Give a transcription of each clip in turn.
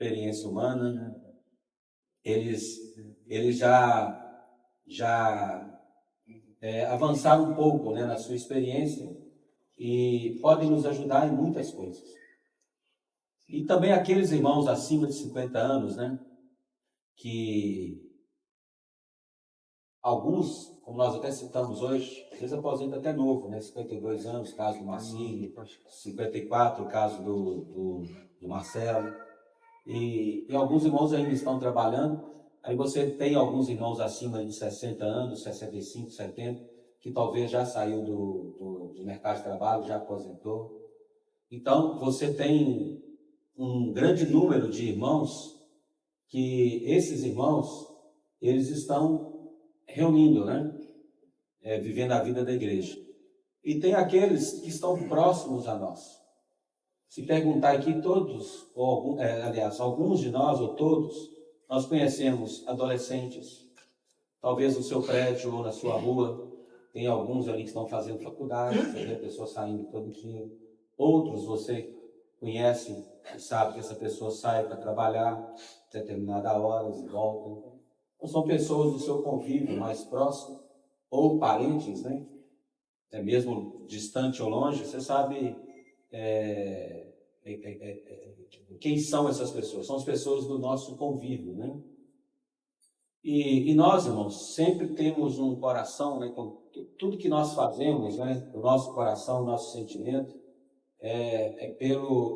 experiência humana, eles já avançaram um pouco, né, na sua experiência e podem nos ajudar em muitas coisas. E também aqueles irmãos acima de 50 anos, né, que alguns, como nós até citamos hoje, às vezes aposenta até novo, né, 52 anos, caso do Marcinho, 54, caso do Marcelo, e alguns irmãos ainda estão trabalhando. Aí você tem alguns irmãos acima de 60 anos, 65, 70, que talvez já saiu do mercado de trabalho, já aposentou. Então, você tem um grande número de irmãos que esses irmãos, eles estão reunindo, né? Vivendo a vida da igreja. E tem aqueles que estão próximos a nós. Se perguntar aqui, todos, ou alguns de nós, ou todos, nós conhecemos adolescentes, talvez no seu prédio ou na sua rua, tem alguns ali que estão fazendo faculdade, você vê a pessoa saindo todo dia. Outros você conhece e sabe que essa pessoa sai para trabalhar determinada hora e volta. Então, são pessoas do seu convívio mais próximo, ou parentes, né? Até mesmo distante ou longe, você sabe quem são essas pessoas. São as pessoas do nosso convívio, né? E nós, irmãos, sempre temos um coração, né, com tudo que nós fazemos, né, o nosso coração, o nosso sentimento,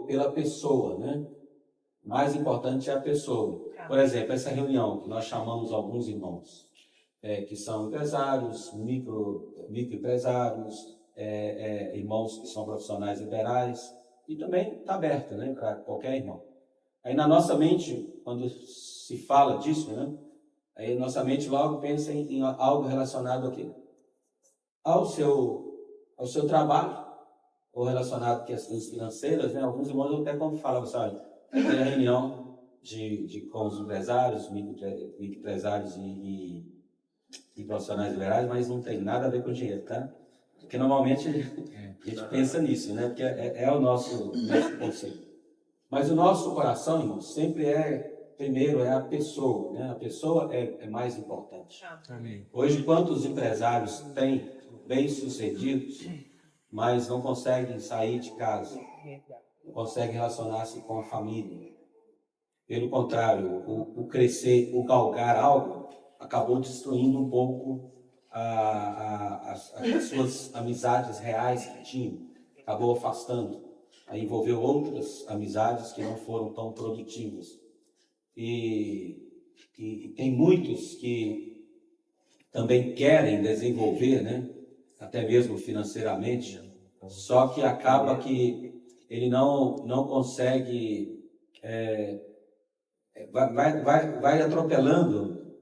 pela pessoa, né? O mais importante é a pessoa. Por exemplo, essa reunião que nós chamamos alguns irmãos, que são empresários, microempresários, irmãos que são profissionais liberais, e também está aberta, né, para qualquer irmão. Aí na nossa mente, quando se fala disso, né, aí nossa mente logo pensa em algo relacionado aqui, ao seu trabalho, ou relacionado a questões financeiras, né? Alguns irmãos até como falam, assim, olha, tem a reunião com os empresários, microempresários e profissionais liberais, mas não tem nada a ver com dinheiro, tá? Porque normalmente a gente pensa nisso, né? Porque é o nosso conceito. Mas o nosso coração, irmão, sempre primeiro é a pessoa, né? A pessoa é mais importante. Amém. Hoje, quantos empresários têm bem-sucedidos, mas não conseguem sair de casa, não conseguem relacionar-se com a família? Pelo contrário, o crescer, o galgar algo, acabou destruindo um pouco as suas amizades reais que tinham, acabou afastando. Aí envolveu outras amizades que não foram tão produtivas. E tem muitos que também querem desenvolver, né? Até mesmo financeiramente, só que acaba que ele não consegue, vai atropelando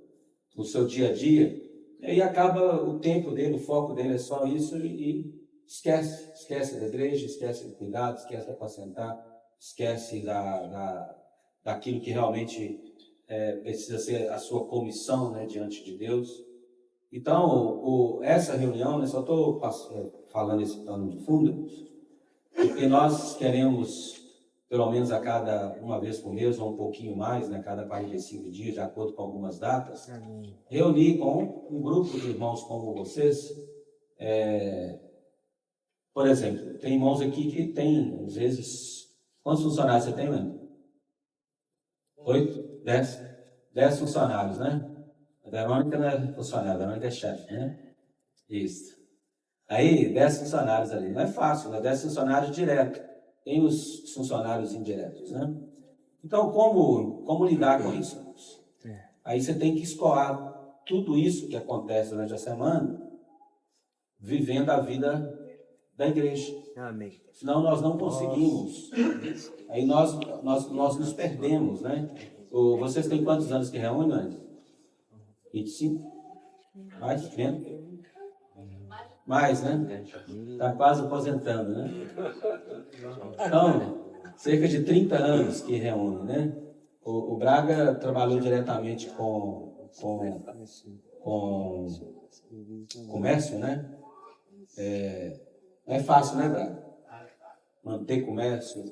o seu dia a dia, e aí acaba o tempo dele, o foco dele é só isso e esquece da igreja, esquece do cuidado, esquece de apacentar, esquece daquilo que realmente precisa ser a sua comissão, né, diante de Deus. Então, essa reunião, eu só estou falando esse plano de fundo, porque nós queremos, pelo menos uma vez por mês, ou um pouquinho mais, né, cada 45 dias, de acordo com algumas datas, reunir com um grupo de irmãos como vocês. Por exemplo, tem irmãos aqui que tem, às vezes, quantos funcionários você tem, Leandro? 8? 10? 10 funcionários, né? A Verônica não é funcionária, a Verônica é chefe, né? Isso. Aí, 10 funcionários ali. Não é fácil, né? 10 funcionários diretos. Tem os funcionários indiretos, né? Então, como lidar com isso? Aí você tem que escoar tudo isso que acontece durante a semana, vivendo a vida da igreja. Amém. Senão nós não conseguimos. Aí nós nos perdemos, né? Vocês têm quantos anos que reúnem, Andy? 25? Mais? Menos? Mais, né? Está quase aposentando, né? Então, cerca de 30 anos que reúne, né? O Braga trabalhou diretamente com comércio, né? Não é fácil, né, Braga? Manter comércio,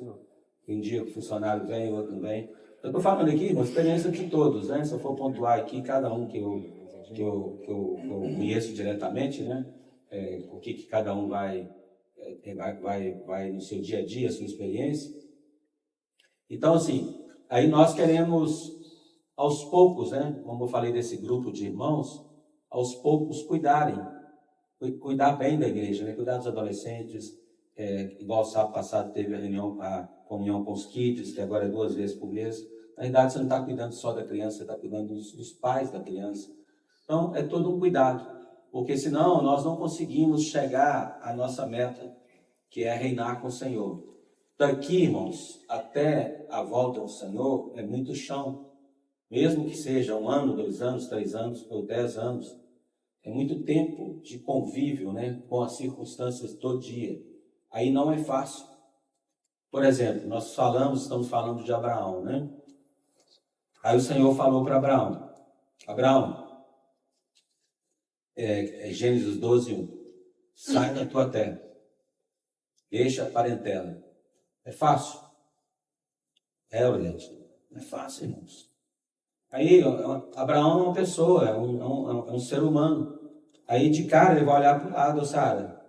um dia o funcionário vem, o outro não vem. Eu estou falando aqui uma experiência de todos, né? Se eu for pontuar aqui, cada um que eu conheço diretamente, né? O que cada um vai no seu dia a dia, a sua experiência. Então, assim, aí nós queremos, aos poucos, né? Como eu falei desse grupo de irmãos, aos poucos cuidar bem da igreja, né? Cuidar dos adolescentes, igual sábado passado teve a comunhão com os kids, que agora é 2 vezes por mês. Na verdade, você não está cuidando só da criança, você está cuidando dos pais da criança. Então, é todo um cuidado, porque senão nós não conseguimos chegar à nossa meta, que é reinar com o Senhor. Daqui, irmãos, até a volta do Senhor, é muito chão. Mesmo que seja 1 ano, 2 anos, 3 anos ou 10 anos, é muito tempo de convívio, né, com as circunstâncias do dia. Aí não é fácil. Por exemplo, nós estamos falando de Abraão, né? Aí o Senhor falou para Abraão, Gênesis 12:1, sai da tua terra, deixa a parentela. É fácil? gente, não é fácil, irmãos. Aí, Abraão é uma pessoa, é um ser humano. Aí, de cara, ele vai olhar para o lado, Sara,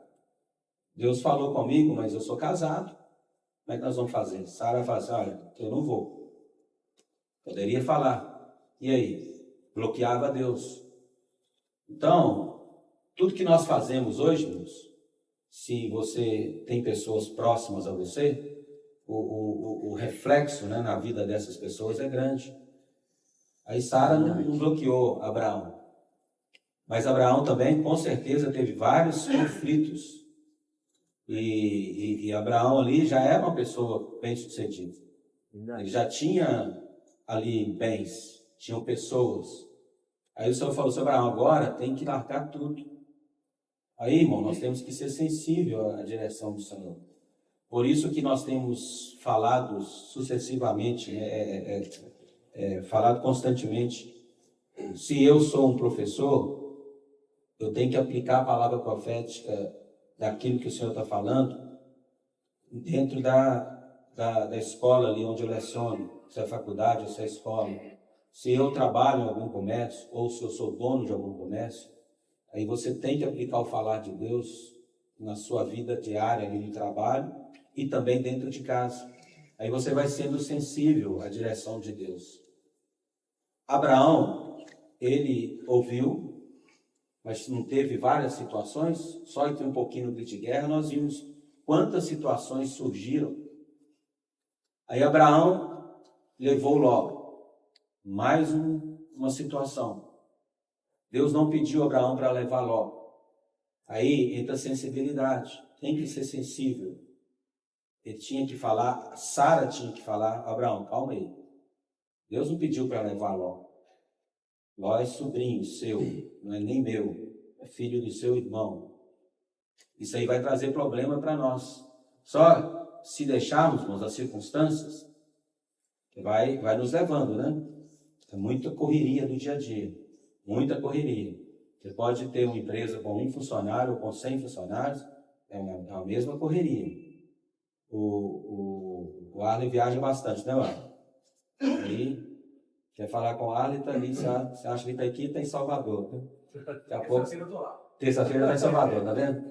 Deus falou comigo, mas eu sou casado. Como é que nós vamos fazer? Sara fala assim, olha, eu não vou. Poderia falar. E aí? Bloqueava Deus. Então, tudo que nós fazemos hoje, irmãos, se você tem pessoas próximas a você, o reflexo, né, na vida dessas pessoas é grande. Aí Sara não bloqueou Abraão. Mas Abraão também, com certeza, teve vários conflitos. E Abraão ali já era uma pessoa bem-sucedida. Ele já tinha ali bens, tinham pessoas. Aí o Senhor falou assim, Abraão, agora tem que largar tudo. Aí, irmão, nós temos que ser sensível à direção do Senhor. Por isso que nós temos falado sucessivamente, falado constantemente. Se eu sou um professor, eu tenho que aplicar a palavra profética daquilo que o Senhor está falando dentro da escola ali onde eu leciono, se é faculdade ou se é escola. Se eu trabalho em algum comércio ou se eu sou dono de algum comércio, aí você tem que aplicar o falar de Deus na sua vida diária ali no trabalho e também dentro de casa. Aí você vai sendo sensível à direção de Deus. Abraão, ele ouviu, mas não teve várias situações, só que um pouquinho no grito de guerra, nós vimos quantas situações surgiram. Aí Abraão levou Ló, mais uma situação. Deus não pediu a Abraão para levar Ló. Aí entra a sensibilidade, tem que ser sensível. Ele tinha que falar, Sara tinha que falar, Abraão, calma aí. Deus não pediu para levar Ló. Ló é sobrinho seu, não é nem meu, é filho do seu irmão. Isso aí vai trazer problema para nós. Só se deixarmos, irmãos, as circunstâncias, vai nos levando, né? É muita correria do dia a dia, muita correria. Você pode ter uma empresa com 1 funcionário ou com 100 funcionários, é a mesma correria. O Arley viaja bastante, né, Arley? Aí, quer falar com o Arley, está ali, você acha que está aqui, está em Salvador. Né? Daqui a pouco, terça-feira está em Salvador, tá vendo?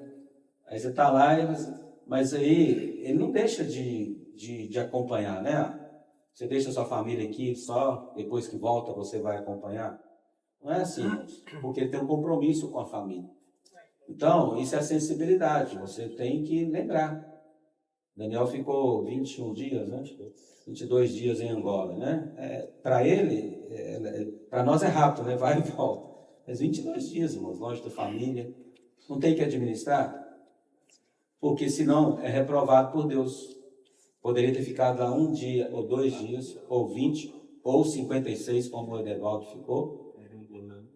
Aí você está lá, mas aí ele não deixa de acompanhar, né? Você deixa a sua família aqui só, depois que volta você vai acompanhar? Não é assim, irmãos, porque tem um compromisso com a família. Então, isso é sensibilidade, você tem que lembrar. Daniel ficou 21 dias, né? 22 dias em Angola, né? Para ele, para nós é rápido, né? Vai e volta. Mas 22 dias, irmãos, longe da família. Não tem que administrar? Porque senão é reprovado por Deus. Poderia ter ficado lá 1 dia, ou 2 dias, ou 20, ou 56, como o Edevaldo ficou.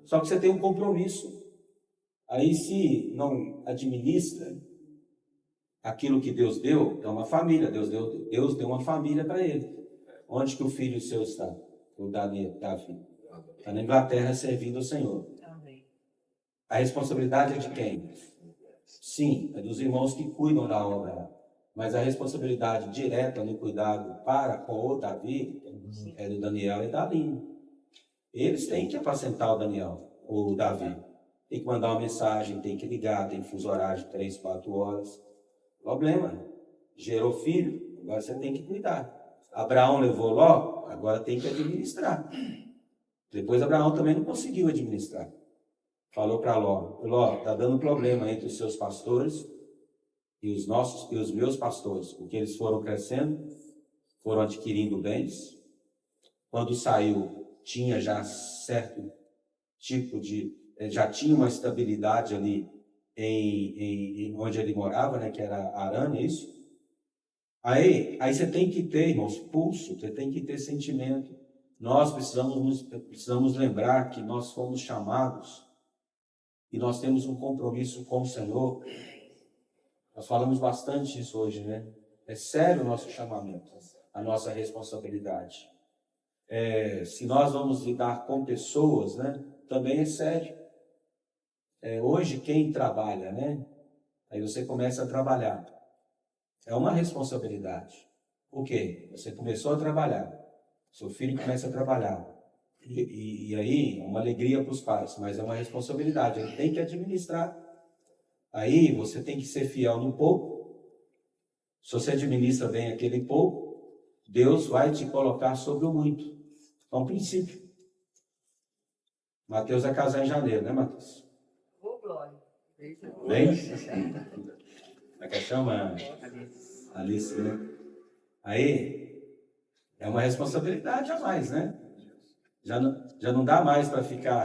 Só que você tem um compromisso. Aí, se não administra aquilo que Deus deu, é uma família. Deus deu uma família para ele. Onde que o filho seu está? O Davi. Está na Inglaterra servindo ao Senhor. A responsabilidade é de quem? Sim, é dos irmãos que cuidam da obra. Mas a responsabilidade direta no cuidado para com o Davi é do Daniel e da Aline. Eles têm que apacentar o Davi. Tem que mandar uma mensagem, tem que ligar, tem fuso horário de 3, 4 horas. Problema, gerou filho, agora você tem que cuidar. Abraão levou Ló, agora tem que administrar. Depois Abraão também não conseguiu administrar. Falou para Ló, Ló, está dando problema entre os seus pastores e os meus pastores, porque eles foram crescendo, foram adquirindo bens. Quando saiu, tinha já certo tipo de, já tinha uma estabilidade ali em onde ele morava, né, que era Arã, isso. Aí você tem que ter, irmãos, pulso, você tem que ter sentimento. Nós precisamos lembrar que nós fomos chamados e nós temos um compromisso com o Senhor. Nós falamos bastante isso hoje, né? É sério o nosso chamamento, a nossa responsabilidade. Se nós vamos lidar com pessoas, né? Também é sério. Hoje, quem trabalha, né? Aí você começa a trabalhar. É uma responsabilidade. O quê? Você começou a trabalhar. Seu filho começa a trabalhar. E aí, é uma alegria para os pais, mas é uma responsabilidade. Ele tem que administrar. Aí, você tem que ser fiel no pouco. Se você administra bem aquele pouco, Deus vai te colocar sobre o muito. É um princípio. Mateus vai casar em janeiro, né, Mateus? Ô, glória. Bem? Como é que chama? Alice, né? Aí, é uma responsabilidade a mais, né? Já não dá mais para ficar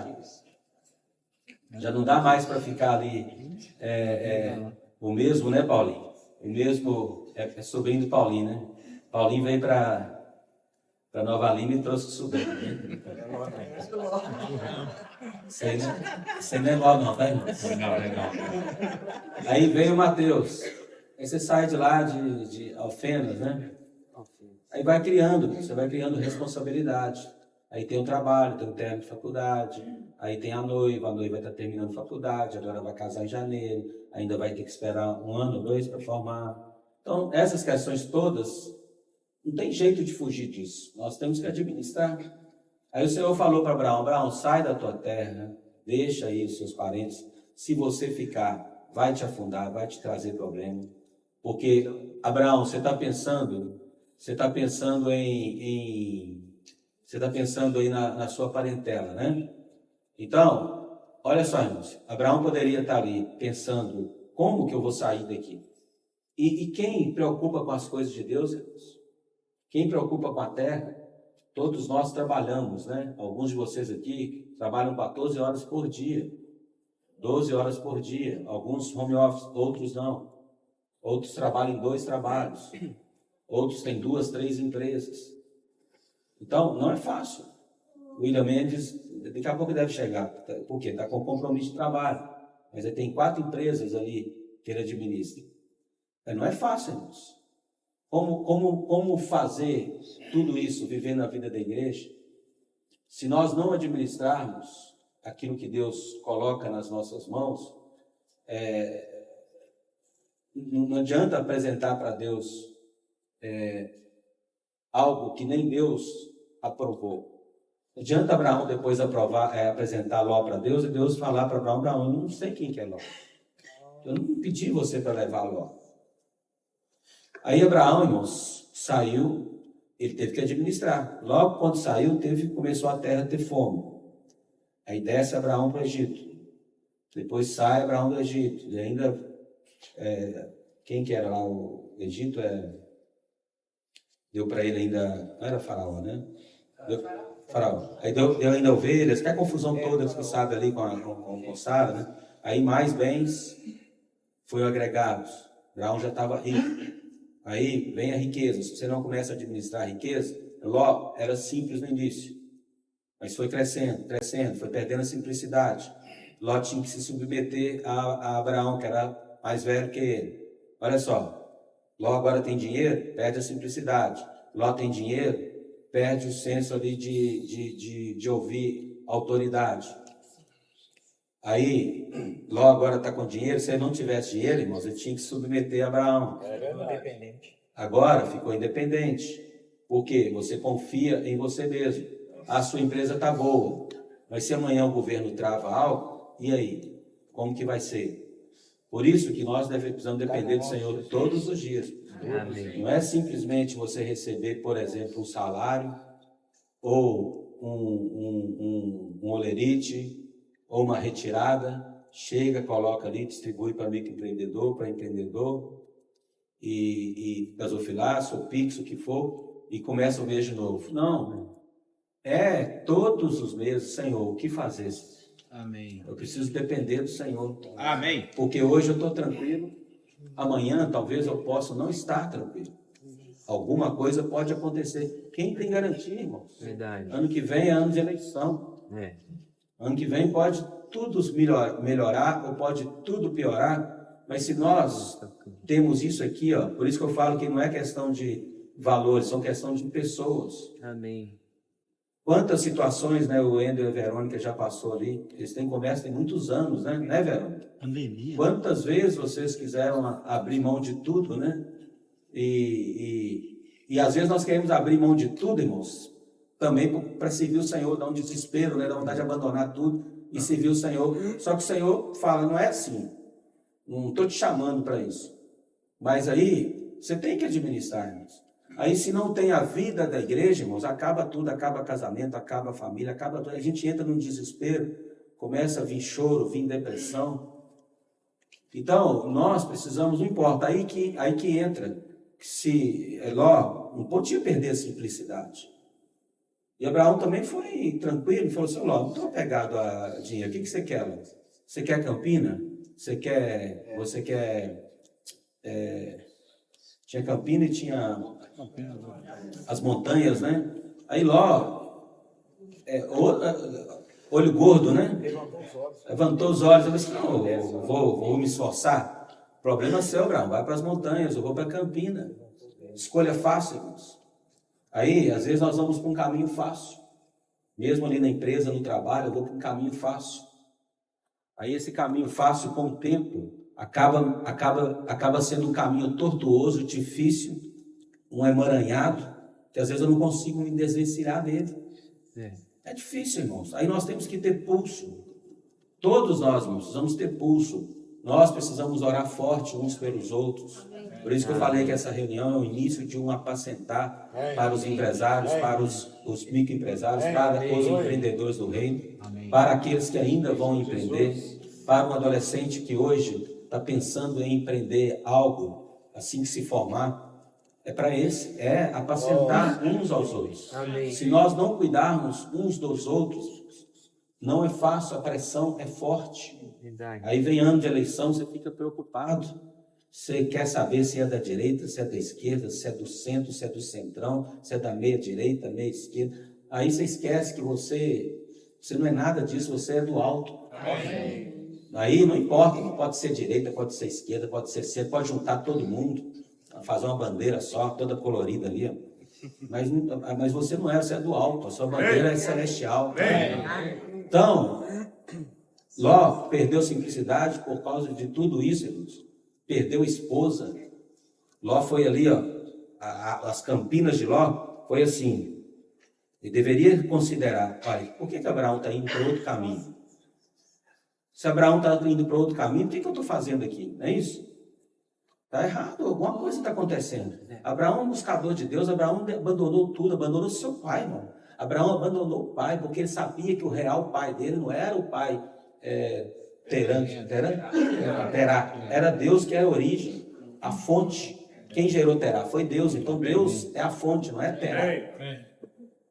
ali o mesmo, né, Paulinho? O mesmo é sobrinho do Paulinho, né? Paulinho veio para Nova Lima e trouxe o sobrinho. Isso aí não é igual não, tá, irmão? Legal. Aí veio o Mateus. Aí você sai de lá de Alfenas, né? Aí você vai criando responsabilidade. Aí tem o trabalho, tem o término de faculdade, aí tem a noiva está terminando faculdade, agora vai casar em janeiro, ainda vai ter que esperar 1 ano ou 2 para formar. Então, essas questões todas, não tem jeito de fugir disso. Nós temos que administrar. Aí o Senhor falou para Abraão, Abraão, sai da tua terra, deixa aí os seus parentes. Se você ficar, vai te afundar, vai te trazer problema. Porque, Abraão, você está pensando aí na sua parentela, né? Então, olha só, irmãos, Abraão poderia estar ali pensando, como que eu vou sair daqui? E quem preocupa com as coisas de Deus, irmãos? Quem preocupa com a terra? Todos nós trabalhamos, né? Alguns de vocês aqui trabalham 14 horas por dia, 12 horas por dia, alguns home office, outros não. Outros trabalham em 2 trabalhos, outros têm 2, 3 empresas. Então, não é fácil. O William Mendes, daqui a pouco deve chegar, porque está com compromisso de trabalho, mas ele tem 4 empresas ali que ele administra. Não é fácil, irmãos. Como fazer tudo isso, viver na vida da igreja, se nós não administrarmos aquilo que Deus coloca nas nossas mãos? Não adianta apresentar para Deus algo que nem Deus aprovou. Não adianta Abraão depois apresentar Ló para Deus e Deus falar para Abraão, Abraão, eu não sei quem que é Ló. Eu não pedi você para levar Ló. Aí Abraão, irmãos, saiu, ele teve que administrar. Logo quando saiu, começou a terra a ter fome. Aí desce Abraão para o Egito. Depois sai Abraão do Egito. E ainda, quem que era lá o Egito? Deu para ele ainda, não era Faraó, né? Faraó. Aí deu ainda ovelhas, que é a confusão toda que você sabe ali com Sara, né? Aí mais bens foram agregados. Abraão já estava rico. Aí vem a riqueza. Se você não começa a administrar a riqueza, Ló era simples no início, mas foi crescendo, foi perdendo a simplicidade. Ló tinha que se submeter a Abraão, que era mais velho que ele. Olha só, Ló agora tem dinheiro, perde a simplicidade. Ló tem dinheiro, perde o senso ali de ouvir autoridade. Aí, Ló agora está com dinheiro. Se ele não tivesse dinheiro, irmãos, ele tinha que submeter a Abraão. Independente. Agora ficou independente. Por quê? Você confia em você mesmo. A sua empresa está boa, mas se amanhã o governo trava algo, e aí? Como que vai ser? Por isso que nós precisamos depender do Senhor todos os dias. Amém. Não é simplesmente você receber, por exemplo, um salário, ou um olerite, ou uma retirada, chega, coloca ali, distribui para microempreendedor, para empreendedor, e gasofilaço, ou Pix, o que for, e começa o mês de novo. Não, é todos os meses, Senhor, o que fazer? Amém. Eu preciso depender do Senhor. Amém. Porque hoje eu estou tranquilo, amanhã talvez eu possa não estar tranquilo. Alguma coisa pode acontecer. Quem tem garantia, irmãos? Verdade. Ano que vem é ano de eleição. É. Ano que vem pode tudo melhorar ou pode tudo piorar. Mas se nós temos isso aqui, ó, por isso que eu falo que não é questão de valores, são questão de pessoas. Amém. Quantas situações, né, o Ender e a Verônica já passou ali. Eles têm comércio tem muitos anos, né, Verônica? Pandemia. Quantas vezes vocês quiseram abrir mão de tudo, né? E às vezes nós queremos abrir mão de tudo, irmãos, também para servir o Senhor, dar um desespero, né? Dar vontade de abandonar tudo e servir o Senhor. Só que o Senhor fala, não é assim. Não estou te chamando para isso. Mas aí, você tem que administrar, irmãos. Aí, se não tem a vida da igreja, irmãos, acaba tudo, acaba casamento, acaba a família, acaba tudo. A gente entra num desespero, começa a vir choro, vir depressão. Então, nós precisamos, não importa, aí que entra, se Ló não podia perder a simplicidade. E Abraão também foi tranquilo, falou assim, Ló, não estou apegado a dinheiro, o que você quer, Ló? Você quer Campina? Você quer tinha Campina e tinha as montanhas, né? Aí Ló, olho gordo, né? Levantou os olhos e falou assim, não, eu vou me esforçar. Problema seu, Abraão, vai para as montanhas, eu vou para Campina. Escolha fácil, irmãos. Aí, às vezes nós vamos para um caminho fácil. Mesmo ali na empresa, no trabalho, eu vou para um caminho fácil. Aí esse caminho fácil, com o tempo, acaba sendo um caminho tortuoso, difícil, um emaranhado, que às vezes eu não consigo me desvencilhar dele. É difícil, irmãos. Aí nós temos que ter pulso. Todos nós, irmãos, precisamos ter pulso. Nós precisamos orar forte uns pelos outros. Por isso que eu falei que essa reunião é o início de um apacentar para os empresários, para os microempresários, para os empreendedores do reino, para aqueles que ainda vão empreender, para um adolescente que hoje está pensando em empreender algo assim que se formar. É para esse, apacentar uns aos outros. Amém. Se nós não cuidarmos uns dos outros, não é fácil, a pressão é forte. Verdade. Aí vem ano de eleição, você fica preocupado. Você quer saber se é da direita, se é da esquerda, se é do centro, se é do centrão, se é da meia direita, meia esquerda. Aí você esquece que você não é nada disso, você é do alto. Amém. Aí não importa, pode ser direita, pode ser esquerda, pode ser centro, pode juntar todo mundo, fazer uma bandeira só, toda colorida ali, ó. Mas você não é, você é do alto, a sua bandeira é celestial. Então, Ló perdeu simplicidade por causa de tudo isso, irmãos. Perdeu esposa. Ló foi ali, ó, as campinas de Ló, foi assim. Ele deveria considerar, pai, por que Abraão está indo para outro caminho? Se Abraão está indo para outro caminho, o que eu estou fazendo aqui? Não é isso? Está errado, alguma coisa está acontecendo. Abraão é um buscador de Deus, Abraão abandonou tudo, abandonou seu pai, irmão. Abraão abandonou o pai, porque ele sabia que o real pai dele não era o pai Terá, era Deus que era a origem, a fonte. Quem gerou Terá foi Deus, então Deus é a fonte, não é Terá.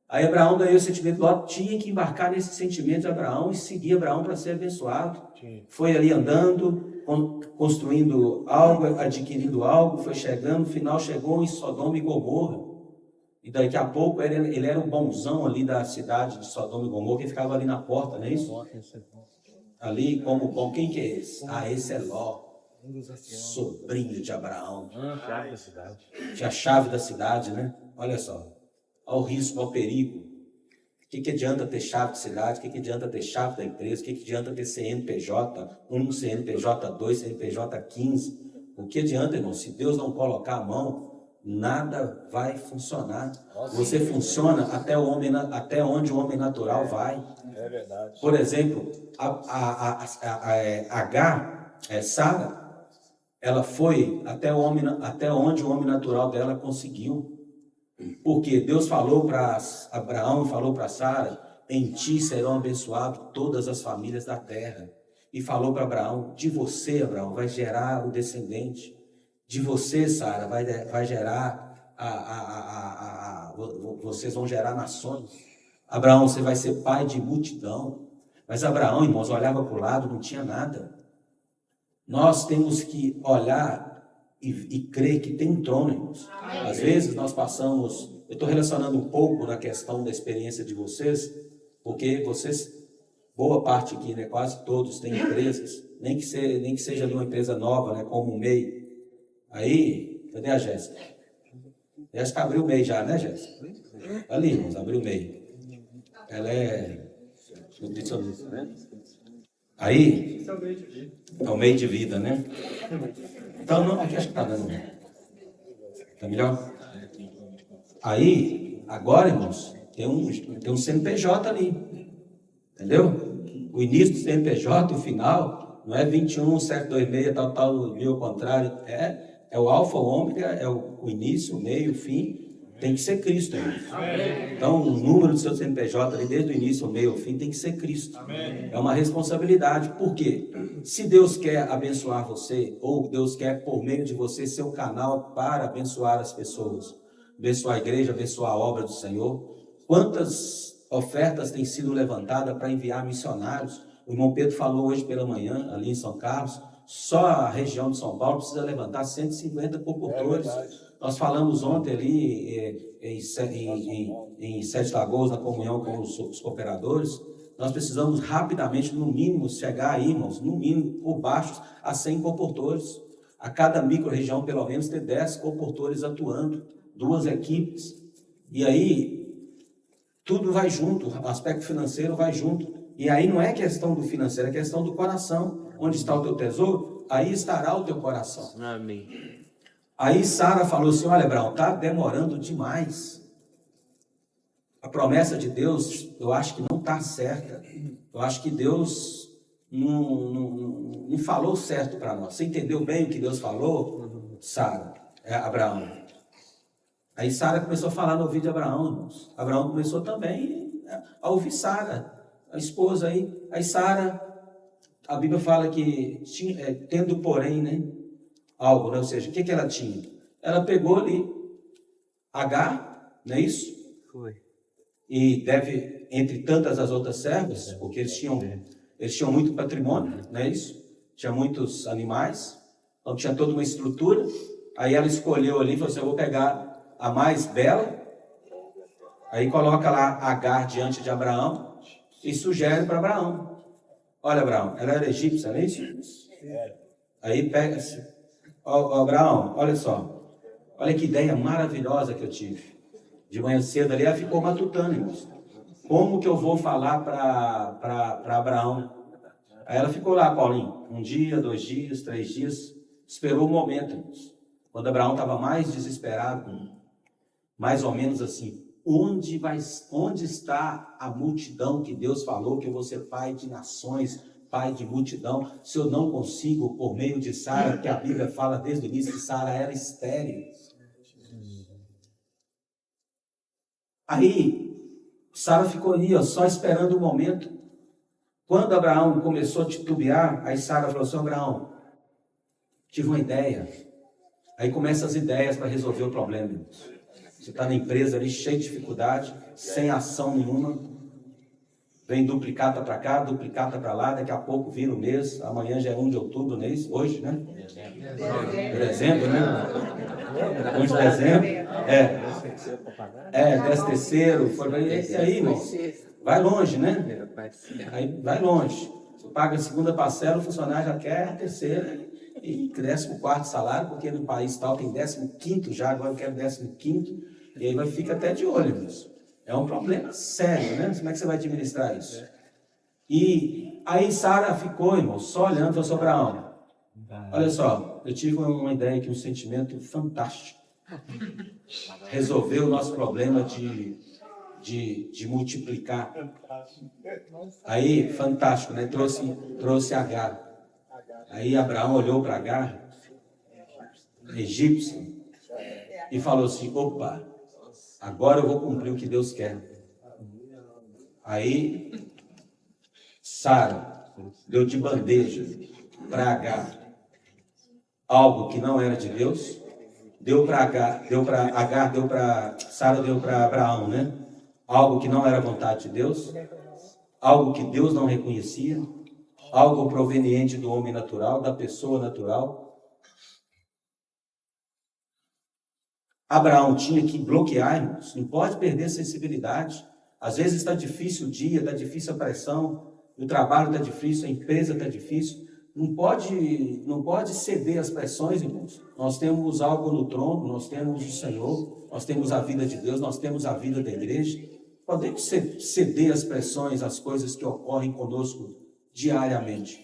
Aí Abraão ganhou esse sentimento, Ló tinha que embarcar nesse sentimento de Abraão e seguir Abraão para ser abençoado. Foi ali andando, construindo algo, adquirindo algo, foi chegando, no final chegou em Sodoma e Gomorra. E daqui a pouco ele era o bonzão ali da cidade de Sodoma e Gomorra, que ficava ali na porta, não é isso? Ali como bom, quem que é esse? Ah, esse é Ló, sobrinho de Abraão. Chave da cidade. Tinha a chave da cidade, né? Olha só, ao risco, ao perigo. que adianta ter chave de cidade? O que adianta ter chave da empresa? O que adianta ter CNPJ 1, CNPJ 2, CNPJ 15? O que adianta, irmão? Se Deus não colocar a mão, nada vai funcionar. Você funciona até onde o homem natural vai. É verdade. Por exemplo, Sara, ela foi até onde o homem natural dela conseguiu. Porque Deus falou para Abraão, falou para Sara, em ti serão abençoadas todas as famílias da terra. E falou para Abraão, de você, Abraão, vai gerar o descendente. De você, Sara, vai gerar, vocês vão gerar nações. Abraão, você vai ser pai de multidão. Mas Abraão, irmãos, olhava para o lado, não tinha nada. Nós temos que olhar e crer que tem um trono, irmãos. Às vezes nós passamos, eu estou relacionando um pouco na questão da experiência de vocês, porque vocês, boa parte aqui, né, quase todos têm empresas, nem que seja de uma empresa nova, né, como o MEI. Aí, cadê a Jéssica? Jéssica abriu o MEI já, né, Jéssica? Ali, irmãos, abriu o MEI. Ela é nutricionista, né? Aí, é o MEI de vida, né? Então, não, aqui acho que está dando. Está melhor? Aí, agora, irmãos, tem um CNPJ ali. Entendeu? O início do CNPJ, o final, não é 21, 726, tal, mil ao contrário. É o alfa, o ômega, é o início, o meio, o fim. Tem que ser Cristo, irmãos. Então, o número do seu CNPJ, ali, desde o início, o meio, o fim, tem que ser Cristo. Amém. É uma responsabilidade. Por quê? Se Deus quer abençoar você, ou Deus quer, por meio de você, ser um canal para abençoar as pessoas, abençoar a igreja, abençoar a obra do Senhor, quantas ofertas têm sido levantadas para enviar missionários? O irmão Pedro falou hoje pela manhã, ali em São Carlos, só a região de São Paulo precisa levantar 150 coopertores. Nós falamos ontem ali em Sete Lagoas, na comunhão com os cooperadores. Nós precisamos rapidamente, no mínimo, chegar aí, irmãos, no mínimo, por baixo, a 100 comportores. A cada micro-região, pelo menos, ter 10 comportores atuando, 2 equipes. E aí, tudo vai junto, o aspecto financeiro vai junto. E aí não é questão do financeiro, é questão do coração. Onde está o teu tesouro, aí estará o teu coração. Amém. Aí Sara falou assim, olha, Abraão, está demorando demais. A promessa de Deus, eu acho que não está certa. Eu acho que Deus não falou certo para nós. Você entendeu bem o que Deus falou, Sara? Abraão. Aí Sara começou a falar no ouvido de Abraão, irmãos. Abraão começou também a ouvir Sara, a esposa aí. Aí Sara, a Bíblia fala que, tendo porém, né, algo, né? Ou seja, o que ela tinha? Ela pegou ali Agar, não é isso? Foi. E deve, entre tantas as outras servas, porque eles tinham muito patrimônio, não é isso? Tinha muitos animais, então tinha toda uma estrutura. Aí ela escolheu ali e falou assim, eu vou pegar a mais bela, aí coloca lá Agar diante de Abraão e sugere para Abraão. Olha, Abraão, ela era egípcia, não é isso? Aí pega-se, Abraão, olha só, olha que ideia maravilhosa que eu tive. De manhã cedo ali, ela ficou matutando, irmãos. Como que eu vou falar para Abraão? Aí ela ficou lá, Paulinho, 1 dia, 2 dias, 3 dias, esperou o momento, irmãos. Quando Abraão estava mais desesperado, mais ou menos assim, onde está a multidão que Deus falou que eu vou ser pai de nações, pai de multidão, se eu não consigo, por meio de Sara, que a Bíblia fala desde o início que Sara era estéril. Aí, Sara ficou ali, só esperando o momento. Quando Abraão começou a titubear, aí Sara falou assim, Abraão, tive uma ideia. Aí começam as ideias para resolver o problema. Você está na empresa ali, cheio de dificuldade, sem ação nenhuma. Vem duplicata para cá, duplicata para lá, daqui a pouco vira o mês, amanhã já é 1 de outubro, não é isso? Hoje, né? Dezembro, né? 1 de dezembro. 10º, e aí, irmão? Vai longe, né? Aí vai longe. Você paga a segunda parcela, o funcionário já quer a terceira. E 14º salário, porque no país tal tem 15º já, agora eu quero 15º. E aí fica até de olho, irmãos. É um problema sério, né? Como é que você vai administrar isso? E aí Sara ficou, irmão, só olhando para o Abraão. Olha só, eu tive uma ideia aqui, um sentimento fantástico. Resolveu o nosso problema de multiplicar. Aí, fantástico, né? Trouxe Agar. Aí Abraão olhou para Agar, egípcio, e falou assim, opa, agora eu vou cumprir o que Deus quer. Aí, Sara deu de bandeja para Agar algo que não era de Deus, Sara deu para Abraão, né? Algo que não era vontade de Deus, algo que Deus não reconhecia, algo proveniente do homem natural, da pessoa natural. Abraão tinha que bloquear, irmãos, não pode perder a sensibilidade. Às vezes está difícil o dia, está difícil a pressão, o trabalho está difícil, a empresa está difícil. Não pode ceder às pressões, irmãos. Nós temos algo no tronco, nós temos o Senhor, nós temos a vida de Deus, nós temos a vida da igreja. Podemos ceder às pressões, às coisas que ocorrem conosco diariamente.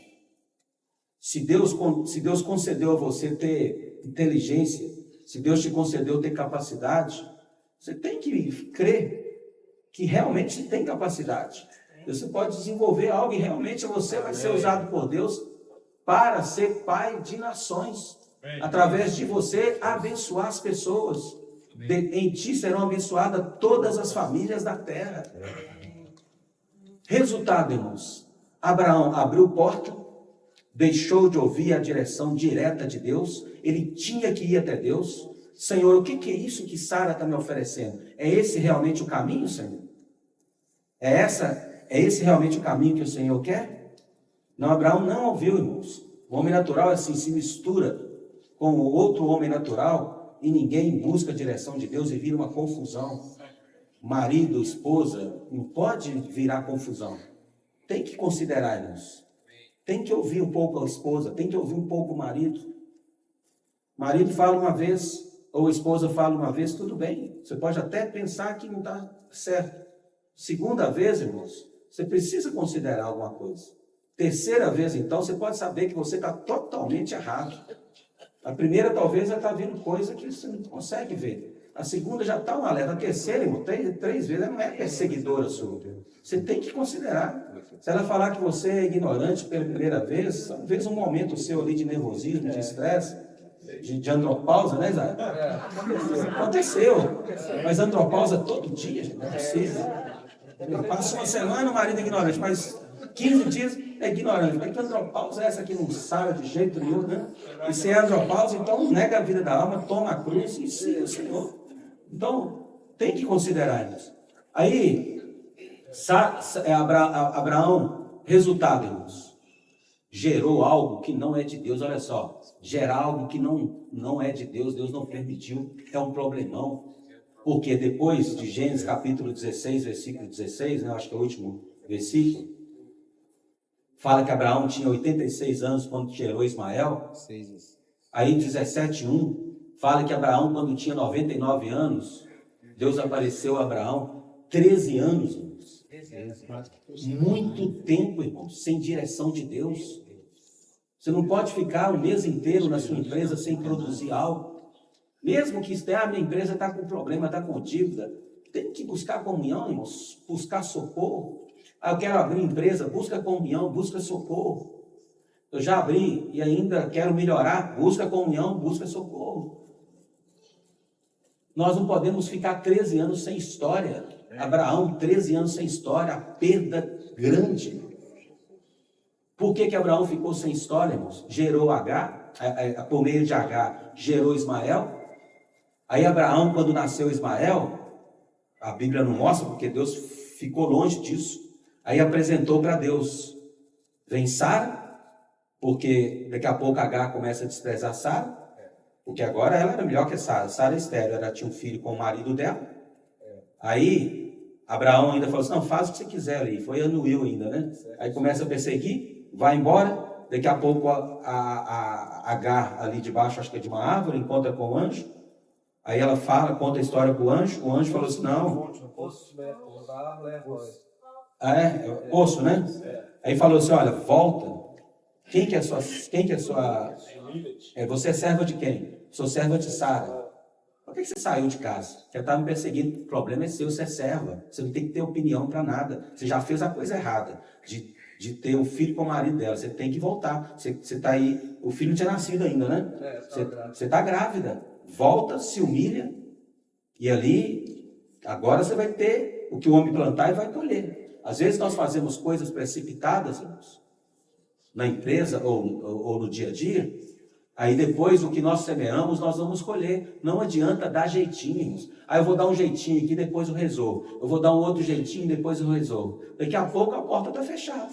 Se Deus concedeu a você ter inteligência, se Deus te concedeu ter capacidade, você tem que crer que realmente tem capacidade. Você pode desenvolver algo e realmente você vai ser usado por Deus para ser pai de nações. Através de você abençoar as pessoas. Em ti serão abençoadas todas as famílias da terra. Resultado, irmãos. Abraão abriu porta, deixou de ouvir a direção direta de Deus. Ele tinha que ir até Deus. Senhor, o que é isso que Sara está me oferecendo? É esse realmente o caminho, Senhor? É esse realmente o caminho que o Senhor quer? Não, Abraão não ouviu, irmãos. O homem natural assim se mistura com o outro homem natural e ninguém busca a direção de Deus e vira uma confusão. Marido, esposa, não pode virar confusão. Tem que considerar, irmãos. Tem que ouvir um pouco a esposa, tem que ouvir um pouco o marido. Marido fala uma vez, ou a esposa fala uma vez, tudo bem. Você pode até pensar que não está certo. Segunda vez, irmãos, você precisa considerar alguma coisa. Terceira vez, então, você pode saber que você está totalmente errado. A primeira, talvez, já está vendo coisa que você não consegue ver. A segunda já está um alerta. A terceira, irmão, três vezes, ela não é perseguidora sua. Você tem que considerar. Se ela falar que você é ignorante pela primeira vez, talvez um momento seu ali de nervosismo, de estresse, de andropausa, né, Isaac? Aconteceu. Mas andropausa todo dia, gente, não é possível. Passa uma semana o marido é ignorante, mas 15 dias é ignorante. Mas que andropausa é essa que não sabe de jeito nenhum, né? E se é andropausa, então nega a vida da alma, toma a cruz e siga o Senhor. Então, tem que considerar isso. Aí, Abraão, resultado, irmãos, gerou algo que não é de Deus. Olha só, gerar algo que não é de Deus, Deus não permitiu, é um problemão. Porque depois de Gênesis capítulo 16, versículo 16, né, acho que é o último versículo, fala que Abraão tinha 86 anos quando gerou Ismael. Aí 17:1 fala que Abraão, quando tinha 99 anos, Deus apareceu a Abraão 13 anos, irmãos. Muito tempo, irmãos, sem direção de Deus. Você não pode ficar o mês inteiro na sua empresa sem produzir algo. Mesmo que a minha empresa está com problema, está com dívida, tem que buscar comunhão, irmãos, buscar socorro. Eu quero abrir empresa, busca comunhão, busca socorro. Eu já abri e ainda quero melhorar, busca comunhão, busca socorro. Nós não podemos ficar 13 anos sem história. Abraão, 13 anos sem história, a perda grande. Por que Abraão ficou sem história, irmãos? Gerou Agar, por meio de Agar, gerou Ismael. Aí Abraão, quando nasceu Ismael, a Bíblia não mostra, porque Deus ficou longe disso. Aí apresentou para Deus. Vem Sara, porque daqui a pouco Agar começa a desprezar Sara, porque agora ela era melhor que Sara. Sara é estéril, ela tinha um filho com o marido dela. Aí Abraão ainda falou assim, não, faz o que você quiser ali. Foi anuiu ainda, né? Aí começa a perseguir, vai embora. Daqui a pouco a Agar ali debaixo, acho que é de uma árvore, encontra com o anjo. Aí ela fala, conta a história para o anjo falou assim, não, osso, né? Aí falou assim, olha, volta. Quem que é sua, você é serva de quem? Sou serva de Sara. Por que você saiu de casa? Você está me perseguindo, o problema é seu, você é serva. Você não tem que ter opinião para nada. Você já fez a coisa errada, de ter um filho com o marido dela. Você tem que voltar. Você está aí, o filho não tinha nascido ainda, né? Você está grávida. Volta, se humilha, e ali, agora você vai ter o que o homem plantar e vai colher. Às vezes nós fazemos coisas precipitadas, irmãos, na empresa ou no dia a dia, aí depois o que nós semeamos, nós vamos colher. Não adianta dar jeitinhos. Aí eu vou dar um jeitinho aqui, depois eu resolvo. Eu vou dar um outro jeitinho, depois eu resolvo. Daqui a pouco a porta está fechada.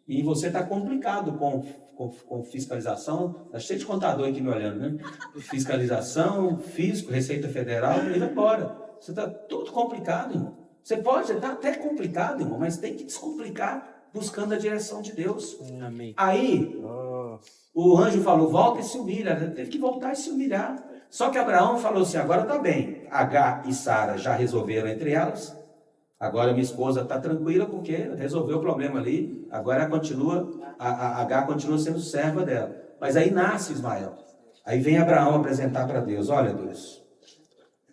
E você está complicado com fiscalização. Está cheio de contador aqui me olhando, né? Fiscalização, fisco, Receita Federal, e vai embora. Você está tudo complicado, irmão. Você pode estar até complicado, irmão, mas tem que descomplicar buscando a direção de Deus. Amém. Aí, o anjo falou, volta e se humilha. Ela teve que voltar e se humilhar. Só que Abraão falou assim, agora está bem. Agar e Sara já resolveram entre elas. Agora minha esposa está tranquila porque resolveu o problema ali. Agora a Agar continua sendo serva dela. Mas aí nasce Ismael. Aí vem Abraão apresentar para Deus. Olha, Deus,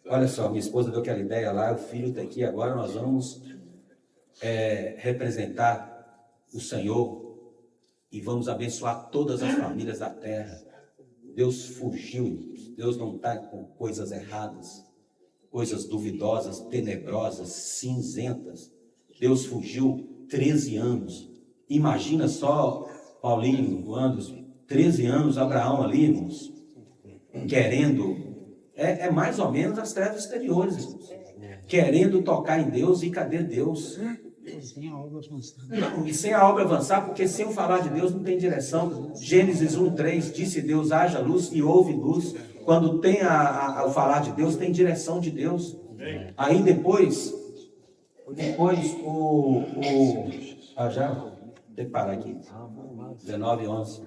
olha só, minha esposa deu aquela ideia lá, o filho está aqui, agora nós vamos representar o Senhor e vamos abençoar todas as famílias da terra. Deus fugiu, Deus não está com coisas erradas, coisas duvidosas, tenebrosas, cinzentas. Deus fugiu 13 anos. Imagina só, Paulinho, Anderson, 13 anos, Abraão ali, irmãos, querendo, mais ou menos as trevas exteriores, irmãos, querendo tocar em Deus, e cadê Deus? Sem a obra avançar. Não, e sem a obra avançar, porque sem o falar de Deus não tem direção. Gênesis 1:3, disse Deus, haja luz e houve luz. Quando tem o falar de Deus, tem direção de Deus. Aí depois já tem que parar aqui. 19:11.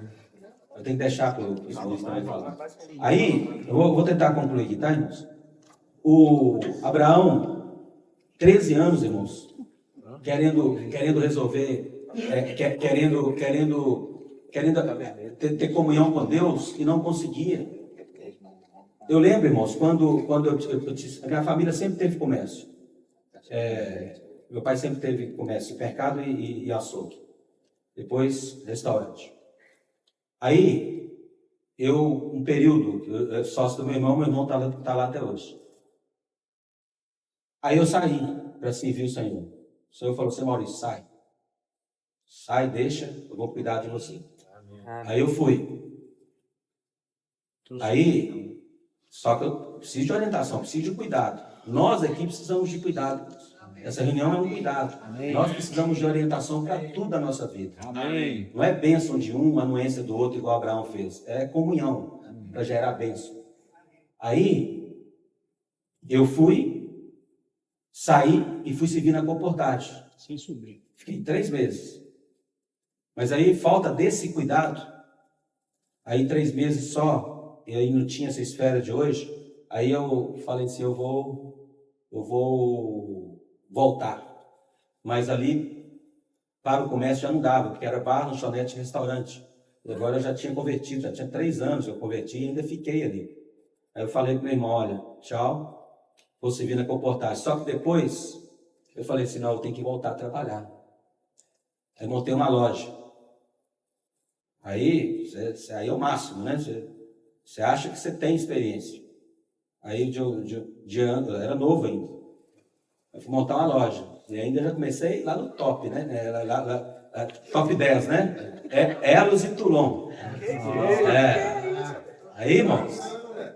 Eu tenho que deixar para os irmãos também falar. Aí, eu vou tentar concluir aqui, tá, irmãos? O Abraão, 13 anos, irmãos, querendo resolver, querendo ter comunhão com Deus e não conseguia. Eu lembro, irmãos, quando a minha família sempre teve comércio. Meu pai sempre teve comércio, mercado e açougue. Depois, restaurante. Aí, um período, sócio do meu irmão está lá até hoje. Aí eu saí para servir o Senhor. O Senhor falou assim, Maurício, sai, deixa, eu vou cuidar de você. Amém. Aí eu fui. Aí, só que eu preciso de orientação, preciso de cuidado. Nós aqui precisamos de cuidado. Essa reunião é um cuidado. Amém. Nós precisamos de orientação para tudo da nossa vida. Amém. Não é bênção de um, anuência do outro, igual Abraão fez. É comunhão para gerar bênção. Aí, eu saí e fui servir na comportagem. Sem subir. Fiquei 3 meses. Mas aí, falta desse cuidado, aí 3 meses só, e aí não tinha essa esfera de hoje, aí eu falei assim, eu vou voltar. Mas ali, para o comércio já não dava, porque era bar, lanchonete e restaurante. E agora eu já tinha convertido, já tinha 3 anos que eu converti e ainda fiquei ali. Aí eu falei para o meu irmão, olha, tchau, vou servir na comportagem. Só que depois, eu falei assim, não, eu tenho que voltar a trabalhar. Aí montei uma loja. Aí é o máximo, né? Você acha que você tem experiência. Aí eu era novo ainda. Eu fui montar uma loja. E ainda já comecei lá no top, né? Top 10, né? Elos e Toulon. Aí, irmãos,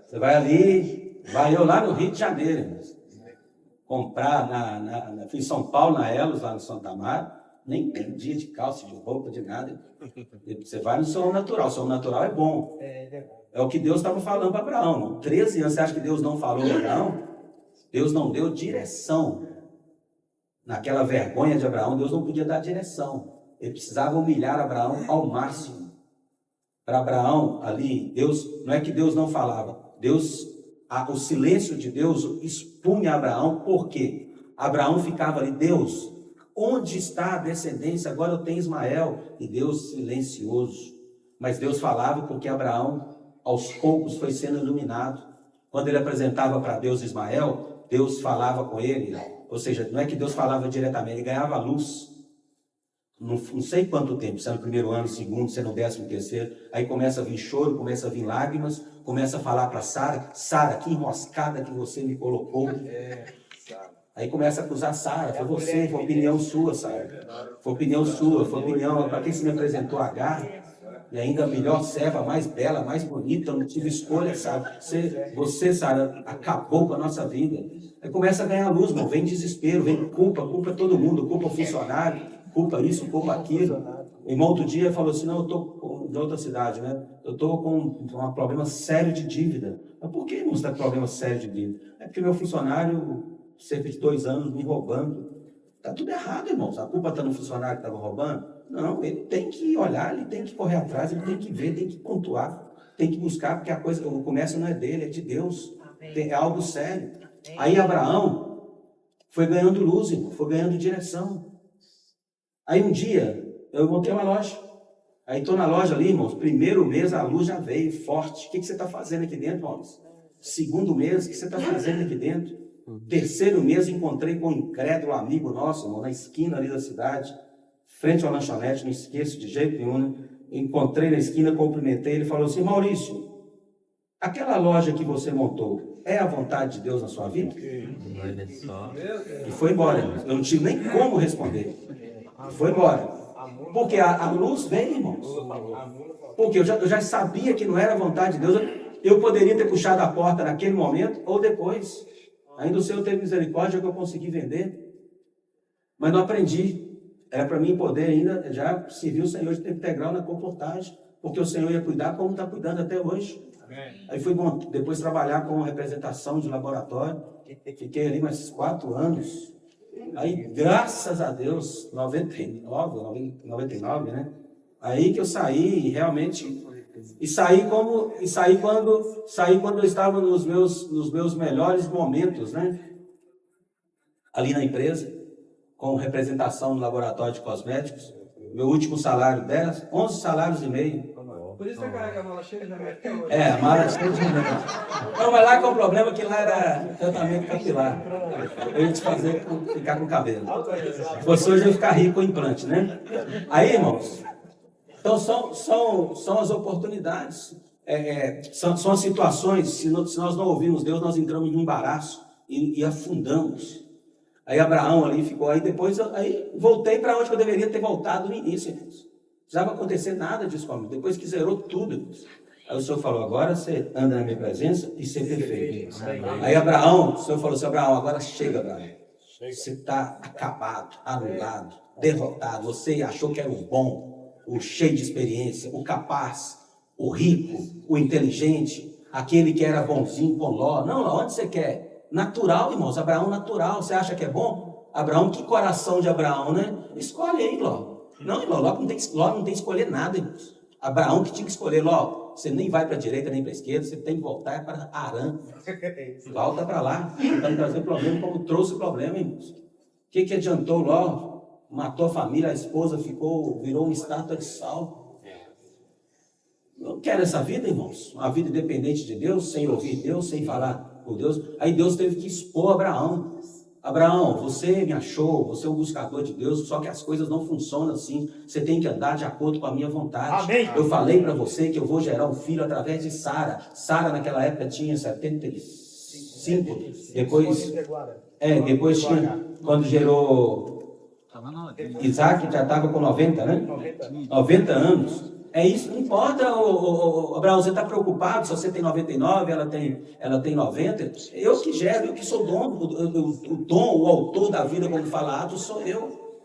você vai ali, vai eu lá no Rio de Janeiro, irmãos. Comprar fui em São Paulo, na Elos, lá no Santa Amaro. Nem tem dia de calça, de roupa, de nada. Você vai no som natural. O som natural é bom. É o que Deus estava falando para Abraão. 13 anos, você acha que Deus não falou para Abraão? Deus não deu direção. Naquela vergonha de Abraão, Deus não podia dar direção. Ele precisava humilhar Abraão ao máximo. Para Abraão, ali, Deus, não é que Deus não falava. Deus o silêncio de Deus expunha Abraão, por quê? Abraão ficava ali, Deus, onde está a descendência? Agora eu tenho Ismael. E Deus silencioso. Mas Deus falava porque Abraão, aos poucos, foi sendo iluminado. Quando ele apresentava para Deus Ismael, Deus falava com ele. Ou seja, não é que Deus falava diretamente, ele ganhava luz. Não sei quanto tempo, se é no primeiro ano, segundo, se é no 13º. Aí começa a vir choro, começa a vir lágrimas, começa a falar para Sara, Sara, que enroscada que você me colocou. Aí começa a acusar Sara, foi você, foi opinião sua, Sara. Foi opinião sua, foi opinião, para quem você me apresentou Agar? E ainda melhor serva, mais bela, mais bonita, eu não tive escolha, sabe? Você, Sara, acabou com a nossa vida. Aí começa a ganhar luz, irmão, vem desespero, vem culpa todo mundo, culpa o funcionário, culpa isso, culpa aquilo. O irmão outro dia falou assim, não, eu estou de outra cidade, né? Eu estou com um problema sério de dívida. Mas por que, irmão, você está com problema sério de dívida? É porque meu funcionário, cerca de 2 anos, me roubando. Está tudo errado, irmãos. A culpa está no funcionário que estava roubando? Não, ele tem que olhar, ele tem que correr atrás, ele tem que ver, tem que pontuar, tem que buscar, porque a coisa, o comércio não é dele, é de Deus. É algo sério. Aí Abraão foi ganhando luz, irmão, foi ganhando direção. Aí um dia, eu montei uma loja. Aí estou na loja ali, irmãos, primeiro mês a luz já veio forte. O que você está fazendo aqui dentro, irmãos? Segundo mês, o que você está fazendo aqui dentro? Terceiro mês, encontrei com um incrédulo amigo nosso, irmão, na esquina ali da cidade, frente ao lanchonete, não esqueço de jeito nenhum, né? Encontrei na esquina, cumprimentei, ele falou assim, Maurício, aquela loja que você montou, é a vontade de Deus na sua vida? Olha só. E foi embora, irmãos. Eu não tive nem como responder. Foi embora. Porque a luz veio, irmãos. Porque eu já sabia que não era a vontade de Deus. Eu poderia ter puxado a porta naquele momento ou depois. Ainda o Senhor teve misericórdia que eu consegui vender. Mas não aprendi. Era para mim poder ainda já servir o Senhor de tempo integral na comportagem. Porque o Senhor ia cuidar como está cuidando até hoje. Aí fui depois trabalhar com representação de laboratório. Fiquei ali mais 4 anos. Aí, graças a Deus, 99, né? Aí que eu saí realmente... E saí quando eu estava nos meus melhores momentos, né? Ali na empresa, com representação no laboratório de cosméticos. Meu último salário, 11 salários e meio. Por isso você carrega a mala cheia de remédio até hoje. É, a mala cheia de remédio. Não, mas lá com o problema que lá era tratamento capilar. Eu ia te fazer ficar com cabelo. Se fosse hoje eu ia ficar rico com implante, né? Aí, irmãos, então são as oportunidades, são as situações, se nós não ouvimos Deus, nós entramos em um embaraço e afundamos. Aí Abraão ali ficou, aí depois voltei para onde eu deveria ter voltado no início, irmãos. Não precisava acontecer nada disso comigo, depois que zerou tudo, irmãos. Aí o Senhor falou, agora você anda na minha presença e ser perfeito. Aí Abraão, o Senhor falou assim, Abraão, agora chega, Abraão. Você está acabado, anulado, derrotado. Você achou que era o bom, o cheio de experiência, o capaz, o rico, o inteligente, aquele que era bonzinho com Ló. Não, Ló, onde você quer? Natural, irmãos, Abraão natural. Você acha que é bom? Abraão, que coração de Abraão, né? Escolhe aí, Ló. Não, Ló não tem que escolher nada, irmãos. Abraão que tinha que escolher, Ló, você nem vai para a direita nem para a esquerda, você tem que voltar para Arã. Volta para lá. Está me trazendo problema como trouxe problema, irmãos. O que adiantou, Ló? Matou a família, a esposa virou uma estátua de sal. Eu quero essa vida, irmãos. Uma vida independente de Deus, sem ouvir Deus, sem falar por Deus. Aí Deus teve que expor Abraão. Abraão, você me achou, você é um buscador de Deus, só que as coisas não funcionam assim. Você tem que andar de acordo com a minha vontade. Amém. Eu falei para você que eu vou gerar um filho através de Sara. Sara naquela época tinha 75. Depois tinha, quando gerou Isaac, já estava com 90, né? 90 anos. É isso, não importa, Abraão, você está preocupado se você tem 99, ela tem 90. Eu que gero, eu que sou dono, o dom, o autor da vida, como fala Atos, sou eu.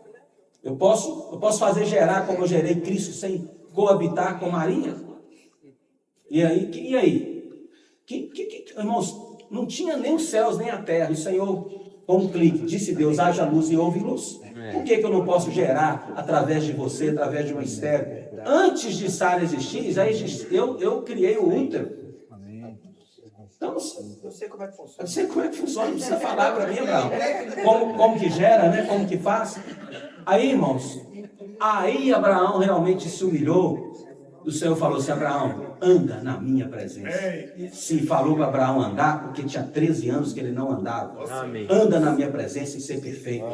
Eu posso fazer gerar como eu gerei Cristo sem coabitar com Maria? E aí? Irmãos, não tinha nem os céus nem a terra, o Senhor, com um clique, disse Deus, haja luz e houve luz. Por que eu não posso gerar através de você, através de uma estéreo? Antes de Sara existir, eu criei o útero. Então, Eu sei como é que funciona. eu sei como é que funciona, não precisa falar para mim, Abraão. Como que gera, né? Como que faz. Aí, irmãos, aí Abraão realmente se humilhou. O Senhor falou assim, Abraão, anda na minha presença. Sim, falou para Abraão andar, porque tinha 13 anos que ele não andava. Amém. Anda na minha presença e ser perfeito.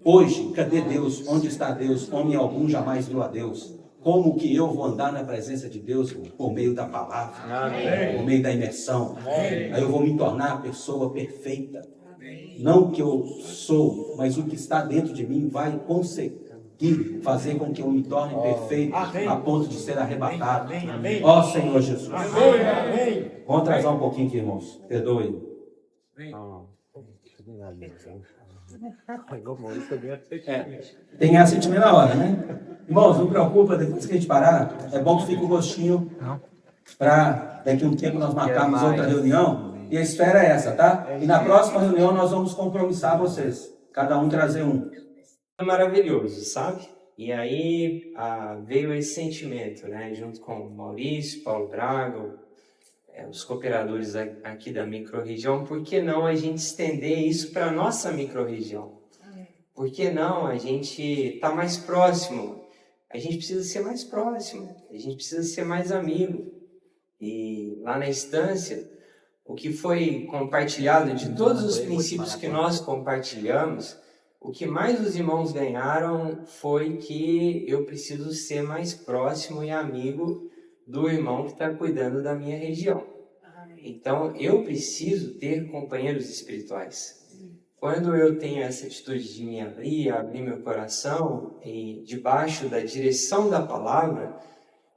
Hoje, cadê Deus? Onde está Deus? Homem algum jamais viu a Deus. Como que eu vou andar na presença de Deus? Por meio da palavra, Amém. por meio da imersão. Aí eu vou me tornar a pessoa perfeita. Não o que eu sou, mas o que está dentro de mim vai conseguir fazer com que eu me torne perfeito a ponto de ser arrebatado. Ó Senhor Jesus. Vamos atrasar um pouquinho aqui, irmãos. Perdoe. Tem essa de meia hora, né? Irmãos, não preocupa, depois que a gente parar, é bom que fique o gostinho para daqui a um tempo nós marcarmos outra reunião. E a esfera é essa, tá? E na próxima reunião nós vamos compromissar vocês. Cada um trazer um. Maravilhoso, sabe? E aí veio esse sentimento, né? Junto com o Maurício, Paulo Braga, os cooperadores aqui da microrregião, por que não a gente estender isso para a nossa microrregião? Por que não a gente estar mais próximo? A gente precisa ser mais próximo, a gente precisa ser mais amigo. E lá na instância, o que foi compartilhado de todos os princípios que nós compartilhamos, o que mais os irmãos ganharam foi que eu preciso ser mais próximo e amigo do irmão que está cuidando da minha região. Então, eu preciso ter companheiros espirituais. Quando eu tenho essa atitude de me abrir meu coração, e debaixo da direção da palavra,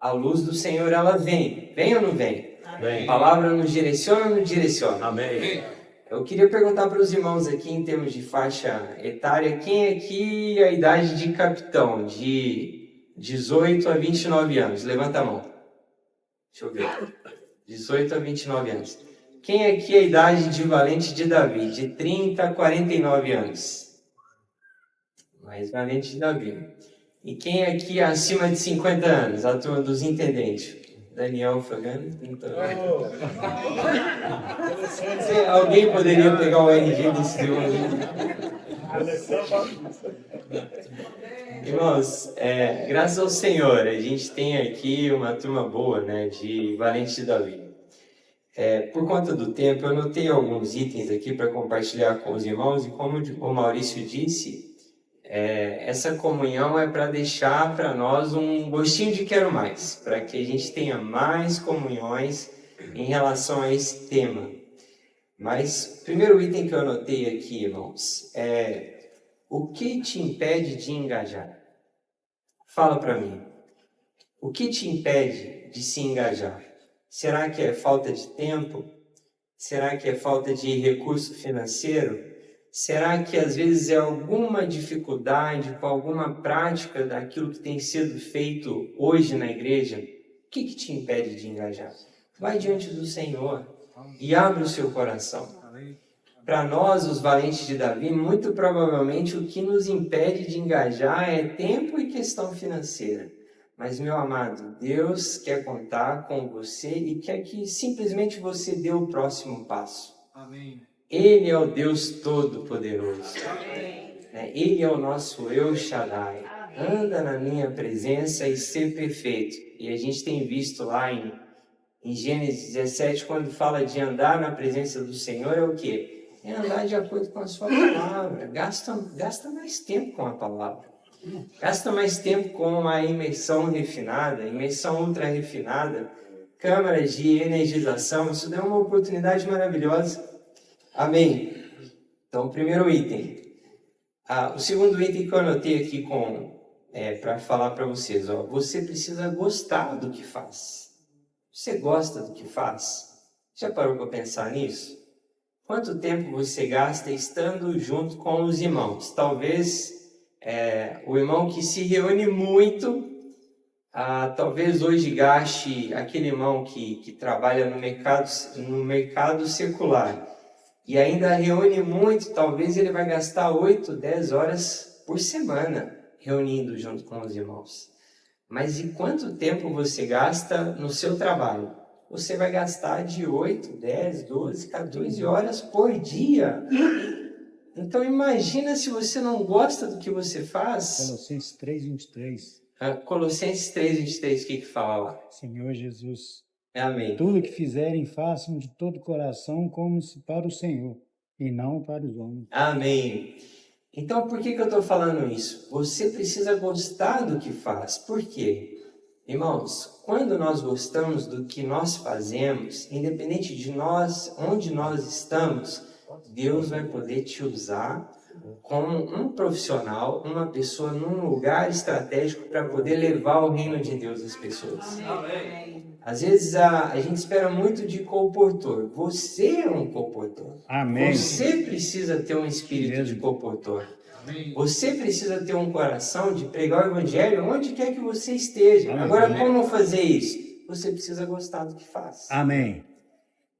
a luz do Senhor, ela vem. Vem ou não vem? Vem. A palavra nos direciona ou não direciona? Amém. Eu queria perguntar para os irmãos aqui, em termos de faixa etária, quem aqui a idade de capitão, de 18 a 29 anos? Levanta a mão. Deixa eu ver. 18 a 29 anos. Quem aqui a idade de valente de Davi, de 30 a 49 anos? Mais valente de Davi. E quem aqui acima de 50 anos? A turma dos intendentes. Daniel Fagano. Então... Alguém poderia pegar o RG desse homem? Irmãos, graças ao Senhor, a gente tem aqui uma turma boa, né, de valente de Davi. Por conta do tempo, eu anotei alguns itens aqui para compartilhar com os irmãos, e como o Maurício disse, essa comunhão é para deixar para nós um gostinho de quero mais, para que a gente tenha mais comunhões em relação a esse tema. Mas o primeiro item que eu anotei aqui, irmãos, é o que te impede de engajar? Fala para mim. O que te impede de se engajar? Será que é falta de tempo? Será que é falta de recurso financeiro? Será que às vezes é alguma dificuldade com alguma prática daquilo que tem sido feito hoje na igreja? O que te impede de engajar? Vai diante do Senhor e abre o seu coração. Para nós, os valentes de Davi, muito provavelmente o que nos impede de engajar é tempo e questão financeira. Mas, meu amado, Deus quer contar com você e quer que simplesmente você dê o próximo passo. Amém. Ele é o Deus Todo-Poderoso. Ele é o nosso El Shaddai. Anda na minha presença e ser perfeito. E a gente tem visto lá em Gênesis 17, quando fala de andar na presença do Senhor, é o quê? É andar de acordo com a sua palavra. Gasta mais tempo com a palavra. Gasta mais tempo com a imersão refinada, imersão ultra refinada, câmaras de energização. Isso dá uma oportunidade maravilhosa. Amém? Então, o primeiro item. O segundo item que eu anotei aqui para falar para vocês. Você precisa gostar do que faz. Você gosta do que faz? Já parou para pensar nisso? Quanto tempo você gasta estando junto com os irmãos? Talvez o irmão que se reúne muito, talvez hoje gaste aquele irmão que trabalha no mercado secular e ainda reúne muito, talvez ele vai gastar 8, 10 horas por semana reunindo junto com os irmãos. Mas e quanto tempo você gasta no seu trabalho? você vai gastar de 8, 10, 12, 14 horas por dia. Então imagina se você não gosta do que você faz. Colossenses 3:23. Colossenses 3:23, o que fala lá? Senhor Jesus, Amém. tudo que fizerem, façam de todo o coração, como se para o Senhor, e não para os homens. Amém. Então por que eu estou falando isso? Você precisa gostar do que faz. Por quê? Irmãos, quando nós gostamos do que nós fazemos, independente de nós, onde nós estamos, Deus vai poder te usar como um profissional, uma pessoa num lugar estratégico para poder levar o reino de Deus às pessoas. Amém. Às vezes a gente espera muito de comportor. Você é um comportor. Amém. Você precisa ter um espírito de comportor. Você precisa ter um coração de pregar o evangelho onde quer que você esteja. Amém. Agora, como fazer isso? Você precisa gostar do que faz. Amém.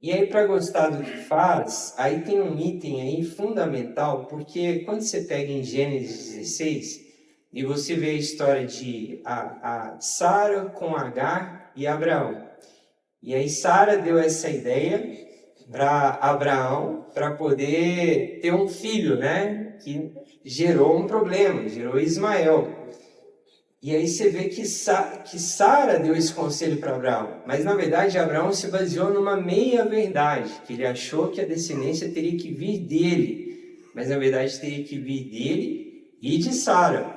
E aí, para gostar do que faz, aí tem um item aí fundamental, porque quando você pega em Gênesis 16, e você vê a história de a Sara com Agar e Abraão. E aí Sara deu essa ideia para Abraão, para poder ter um filho, né? Que gerou um problema, gerou Ismael. E aí você vê que Sara deu esse conselho para Abraão. Mas na verdade Abraão se baseou numa meia-verdade, que ele achou que a descendência teria que vir dele. Mas na verdade teria que vir dele e de Sara.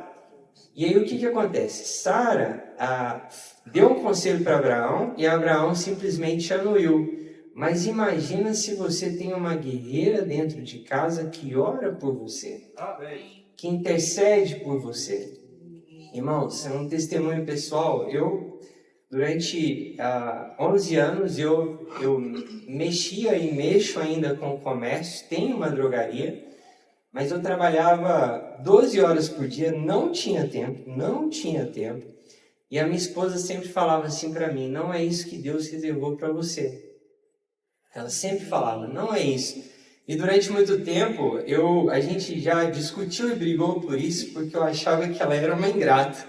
E aí o que acontece? Sara deu um conselho para Abraão e Abraão simplesmente anuiu. Mas imagina se você tem uma guerreira dentro de casa que ora por você, que intercede por você. Irmãos, é um testemunho pessoal. Eu, durante 11 anos, eu mexia e mexo ainda com o comércio, tenho uma drogaria, mas eu trabalhava 12 horas por dia, não tinha tempo. E a minha esposa sempre falava assim para mim, não é isso que Deus reservou para você. Ela sempre falava, não é isso. E durante muito tempo, a gente já discutiu e brigou por isso, porque eu achava que ela era uma ingrata.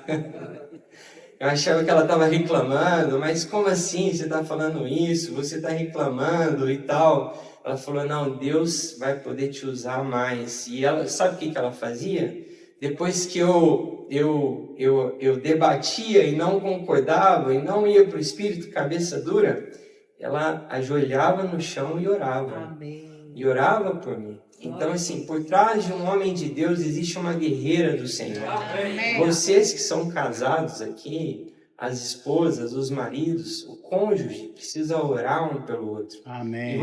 Eu achava que ela estava reclamando, mas como assim você está falando isso? Você está reclamando e tal. Ela falou, não, Deus vai poder te usar mais. E ela, sabe o que ela fazia? Depois que eu debatia e não concordava e não ia para o Espírito cabeça dura, ela ajoelhava no chão e orava. Amém. E orava por mim. Então, assim, por trás de um homem de Deus existe uma guerreira do Senhor. Amém. Vocês que são casados aqui, as esposas, os maridos, o cônjuge, precisa orar um pelo outro. Amém. E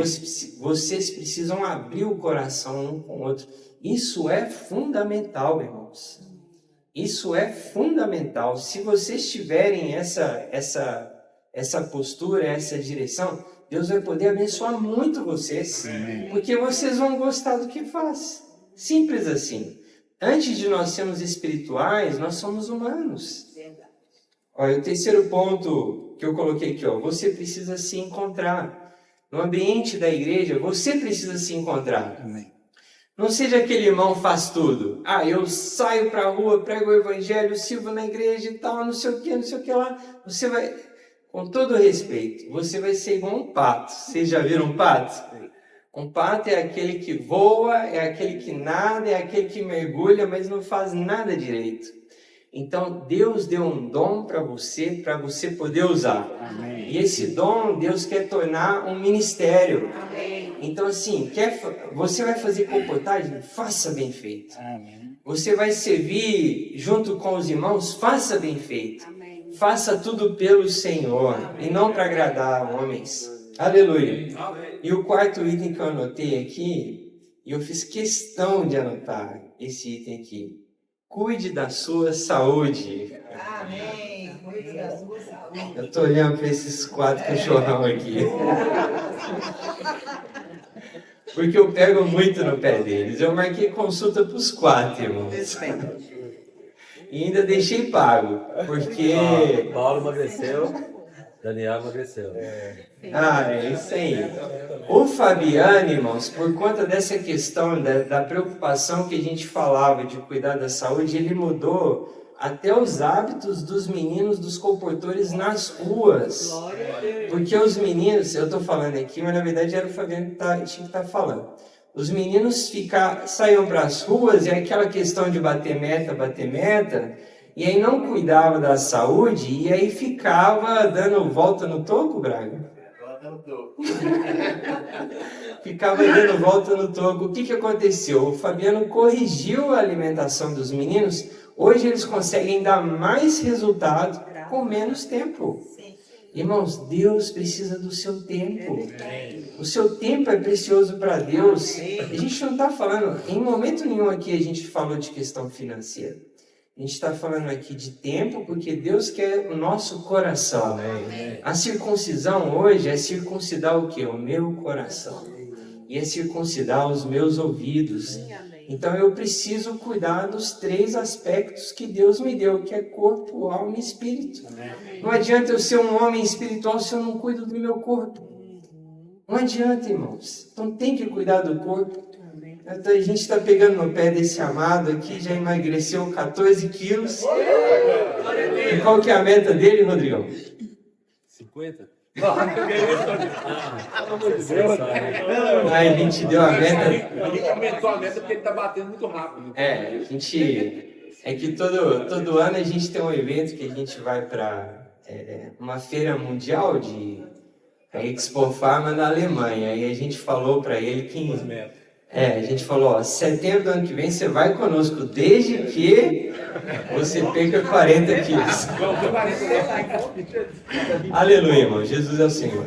vocês precisam abrir o coração um com o outro. Isso é fundamental, irmãos. Isso é fundamental. Se vocês tiverem essa postura, essa direção, Deus vai poder abençoar muito vocês. Amém. Porque vocês vão gostar do que faz. Simples assim. Antes de nós sermos espirituais, nós somos humanos. Olha, o terceiro ponto que eu coloquei aqui, ó, você precisa se encontrar. No ambiente da igreja, você precisa se encontrar. Amém. Não seja aquele irmão faz tudo. Eu saio para a rua, prego o evangelho, sirvo na igreja e tal, não sei o que lá. Você vai, com todo respeito, você vai ser igual um pato. Vocês já viram um pato? Um pato é aquele que voa, é aquele que nada, é aquele que mergulha, mas não faz nada direito. Então, Deus deu um dom para você poder usar. Amém. E esse dom, Deus quer tornar um ministério. Amém. Então, assim, você vai fazer comportagem? Faça bem feito. Amém. Você vai servir junto com os irmãos? Faça bem feito. Amém. Faça tudo pelo Senhor e não para agradar homens. Aleluia. Amém. E o quarto item que eu anotei aqui, e eu fiz questão de anotar esse item aqui. Cuide da sua saúde. Amém. Cuide da sua saúde. Eu estou olhando para esses 4 cachorrão aqui. Porque eu pego muito no pé deles. Eu marquei consulta para os 4, irmãos. E ainda deixei pago. Porque... Paulo emagreceu, Daniel emagreceu. é isso aí. O Fabiano, irmãos, por conta dessa questão da preocupação que a gente falava de cuidar da saúde, ele mudou até os hábitos dos meninos, dos comportores nas ruas. Porque os meninos, eu estou falando aqui, mas na verdade era o Fabiano que tinha que estar falando. Os meninos saíam para as ruas e aquela questão de bater meta, e aí não cuidava da saúde, e aí ficava dando volta no toco, Braga? Ficava dando volta no toco. O que aconteceu? O Fabiano corrigiu a alimentação dos meninos. Hoje eles conseguem dar mais resultado com menos tempo. Irmãos, Deus precisa do seu tempo. O seu tempo é precioso para Deus. A gente não está falando, em momento nenhum aqui a gente falou de questão financeira. A gente está falando aqui de tempo porque Deus quer o nosso coração. A circuncisão hoje é circuncidar o quê? O meu coração. E é circuncidar os meus ouvidos. Então eu preciso cuidar dos 3 aspectos que Deus me deu, que é corpo, alma e espírito. Não adianta eu ser um homem espiritual se eu não cuido do meu corpo. Não adianta, irmãos. Então tem que cuidar do corpo. Então a gente está pegando no pé desse amado aqui, já emagreceu 14 quilos. E qual que é a meta dele, Rodrigão? 50? A gente deu a meta. A gente aumentou a meta porque ele está batendo muito rápido. É que todo ano a gente tem um evento que a gente vai para uma feira mundial de Expo Pharma na Alemanha. E a gente falou para ele que a gente falou, setembro do ano que vem você vai conosco, desde que você perca 40 quilos. Aleluia, irmão. Jesus é o Senhor.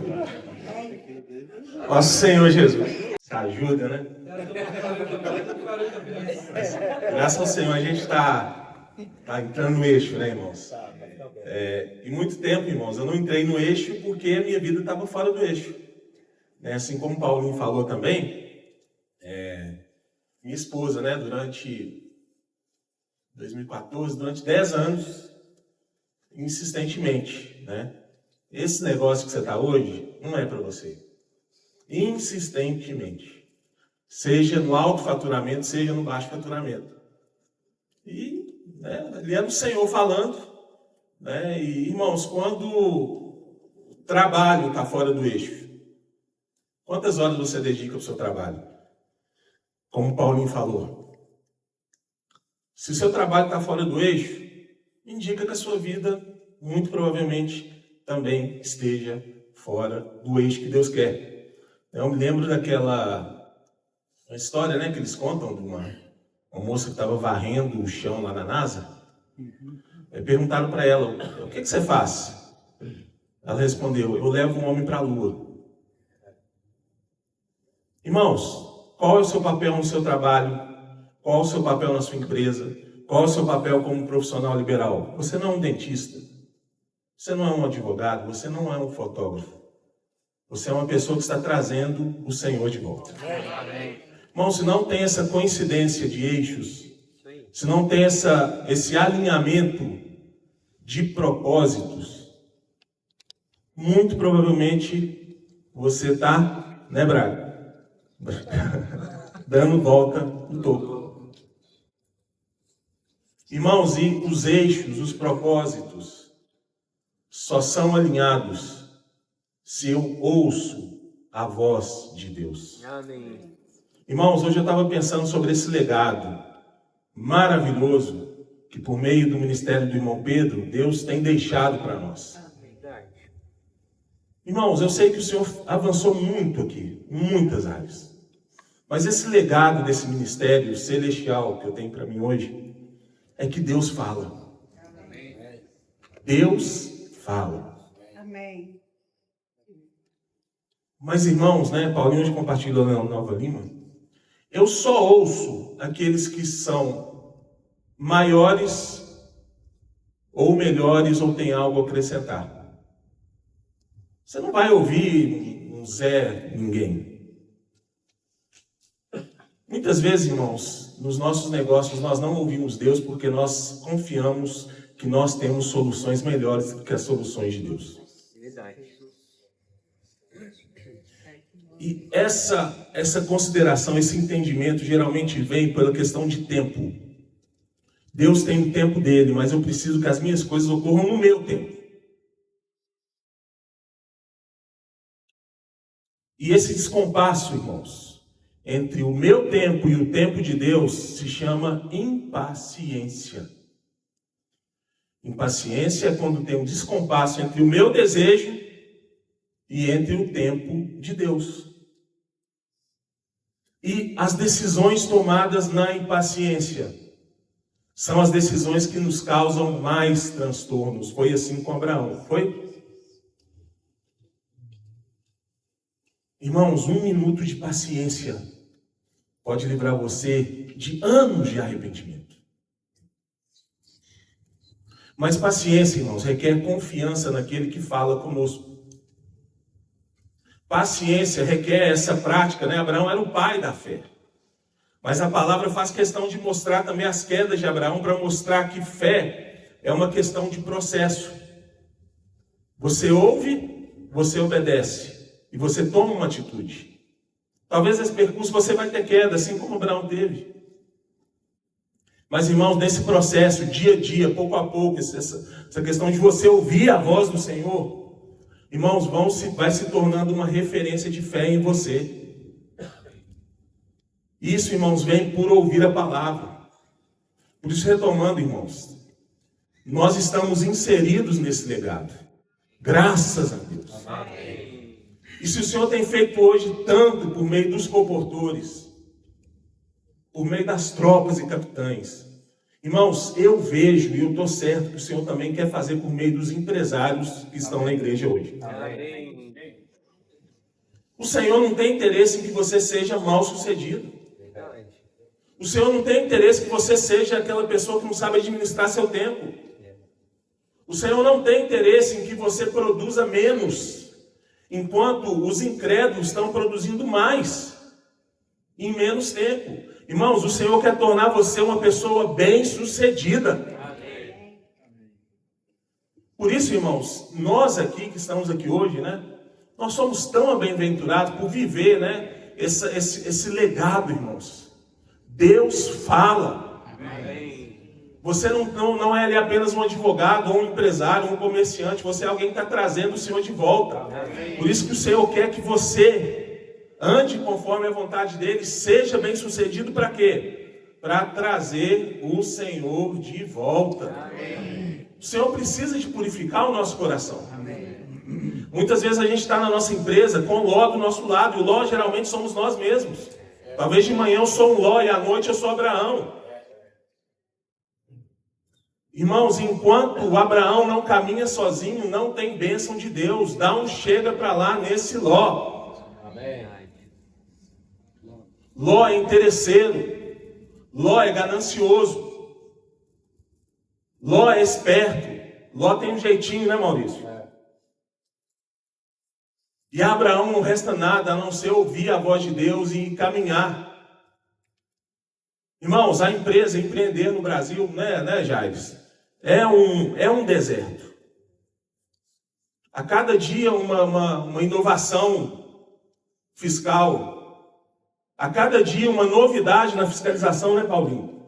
Nosso Senhor Jesus. Isso ajuda, né? Graças ao Senhor a gente está entrando no eixo, né, irmãos? E muito tempo, irmãos, eu não entrei no eixo porque a minha vida estava fora do eixo. Assim como o Paulinho falou também, minha esposa, né, durante 2014, durante 10 anos, insistentemente, né? Esse negócio que você está hoje não é para você. Insistentemente. Seja no alto faturamento, seja no baixo faturamento. E ele é do Senhor falando, né? E, irmãos, quando o trabalho está fora do eixo, quantas horas você dedica ao seu trabalho? Como o Paulinho falou. Se o seu trabalho está fora do eixo, indica que a sua vida, muito provavelmente, também esteja fora do eixo que Deus quer. Eu me lembro daquela história, né, que eles contam de uma moça que estava varrendo o chão lá na NASA. Perguntaram para ela, o que você faz? Ela respondeu, eu levo um homem para a Lua. Irmãos, qual é o seu papel no seu trabalho? Qual é o seu papel na sua empresa? Qual é o seu papel como profissional liberal? Você não é um dentista. Você não é um advogado. Você não é um fotógrafo. Você é uma pessoa que está trazendo o Senhor de volta. Irmão, se não tem essa coincidência de eixos, se não tem esse alinhamento de propósitos, muito provavelmente você está, né, Braga? Dando volta no topo. Irmãos, e os eixos, os propósitos, só são alinhados se eu ouço a voz de Deus. Amém. Irmãos, hoje eu estava pensando sobre esse legado maravilhoso que por meio do ministério do irmão Pedro, Deus tem deixado para nós. Irmãos, eu sei que o Senhor avançou muito aqui, em muitas áreas. Mas esse legado desse ministério celestial que eu tenho para mim hoje, é que Deus fala. Deus fala. Amém. Mas irmãos, né, Paulinho hoje compartilhou na Nova Lima, eu só ouço aqueles que são maiores ou melhores ou têm algo a acrescentar. Você não vai ouvir um Zé ninguém. Muitas vezes, irmãos, nos nossos negócios nós não ouvimos Deus porque nós confiamos que nós temos soluções melhores do que as soluções de Deus. Verdade. E essa consideração, esse entendimento geralmente vem pela questão de tempo. Deus tem o tempo dele, mas eu preciso que as minhas coisas ocorram no meu tempo. E esse descompasso, irmãos, entre o meu tempo e o tempo de Deus se chama impaciência. Impaciência é quando tem um descompasso entre o meu desejo e entre o tempo de Deus. E as decisões tomadas na impaciência são as decisões que nos causam mais transtornos. Foi assim com Abraão, foi? Irmãos, 1 minuto de paciência pode livrar você de anos de arrependimento. Mas paciência, irmãos, requer confiança naquele que fala conosco. Paciência requer essa prática, né? Abraão era o pai da fé. Mas a palavra faz questão de mostrar também as quedas de Abraão para mostrar que fé é uma questão de processo. Você ouve, você obedece e você toma uma atitude. Talvez nesse percurso você vai ter queda, assim como Abraão teve. Mas, irmãos, nesse processo, dia a dia, pouco a pouco, essa questão de você ouvir a voz do Senhor, irmãos, vai se tornando uma referência de fé em você. Isso, irmãos, vem por ouvir a palavra. Por isso, retomando, irmãos, nós estamos inseridos nesse legado. Graças a Deus. Amém. E se o Senhor tem feito hoje tanto por meio dos comportores, por meio das tropas e capitães, irmãos, eu vejo e eu estou certo que o Senhor também quer fazer por meio dos empresários que estão na igreja hoje. Amém. O Senhor não tem interesse em que você seja mal sucedido. O Senhor não tem interesse que você seja aquela pessoa que não sabe administrar seu tempo. O Senhor não tem interesse em que você produza menos, enquanto os incrédulos estão produzindo mais em menos tempo. Irmãos, o Senhor quer tornar você uma pessoa bem-sucedida. Por isso, irmãos, nós aqui que estamos aqui hoje, né? Nós somos tão bem-aventurados por viver, né? Esse legado, irmãos. Deus fala. Você não é ali apenas um advogado, ou um empresário, ou um comerciante. Você é alguém que está trazendo o Senhor de volta. Por isso que o Senhor quer que você ande conforme a vontade dele, seja bem sucedido para quê? Para trazer o Senhor de volta. Amém. O Senhor precisa de purificar o nosso coração. Amém. Muitas vezes a gente está na nossa empresa com Ló do nosso lado, e o Ló geralmente somos nós mesmos. Talvez de manhã eu sou um Ló e à noite eu sou Abraão. Irmãos, enquanto o Abraão não caminha sozinho, não tem bênção de Deus. Dá um chega para lá nesse Ló. Amém. Ló é interesseiro. Ló é ganancioso. Ló é esperto. Ló tem um jeitinho, né, Maurício? E a Abraão não resta nada a não ser ouvir a voz de Deus e caminhar. Irmãos, a empresa, empreender no Brasil, né, Jaires? É um deserto. A cada dia uma inovação fiscal. A cada dia uma novidade na fiscalização, né, Paulinho?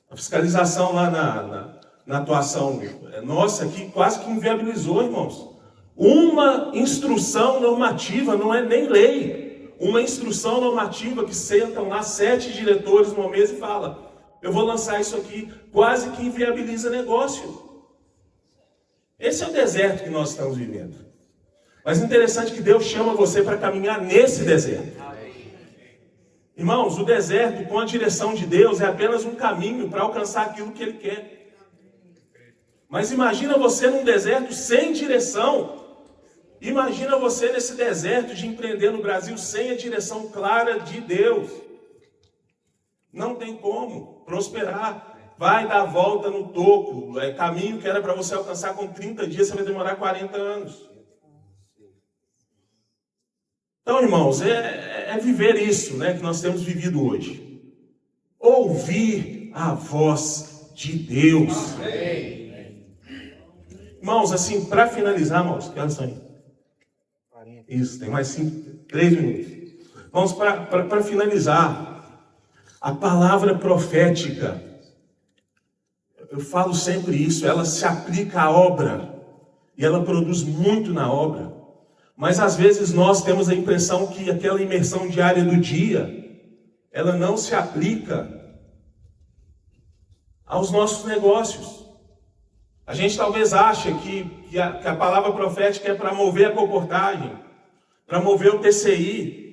A fiscalização lá na atuação nossa aqui quase que inviabilizou, irmãos. Uma instrução normativa, não é nem lei. Uma instrução normativa que sentam lá 7 diretores numa mesa e fala: eu vou lançar isso aqui, quase que inviabiliza negócio. Esse é o deserto que nós estamos vivendo. Mas interessante que Deus chama você para caminhar nesse deserto. Irmãos, o deserto com a direção de Deus é apenas um caminho para alcançar aquilo que Ele quer. Mas imagina você num deserto sem direção. Imagina você nesse deserto de empreender no Brasil sem a direção clara de Deus. Não tem como prosperar. Vai dar a volta no toco. É caminho que era para você alcançar com 30 dias, você vai demorar 40 anos. Então, irmãos, é viver isso, né, que nós temos vivido hoje. Ouvir a voz de Deus. Amém. Irmãos, assim, para finalizar, irmãos, que horas são aí? Isso, tem mais 3 minutos. Vamos para finalizar. A palavra profética eu falo sempre isso, ela se aplica à obra e ela produz muito na obra. Mas às vezes nós temos a impressão que aquela imersão diária do dia, ela não se aplica aos nossos negócios. A gente talvez ache que a palavra profética é para mover a comportagem, para mover o TCI.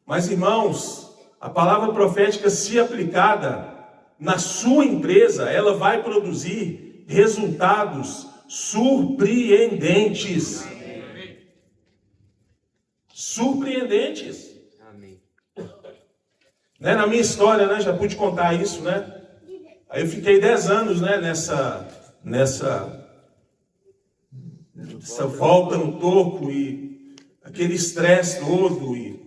Mas, irmãos, a palavra profética, se aplicada na sua empresa, ela vai produzir resultados surpreendentes. Surpreendentes. Amém. Né? Na minha história, né, já pude contar isso, né? Aí eu fiquei 10 anos, né, nessa volta no toco e aquele estresse todo e,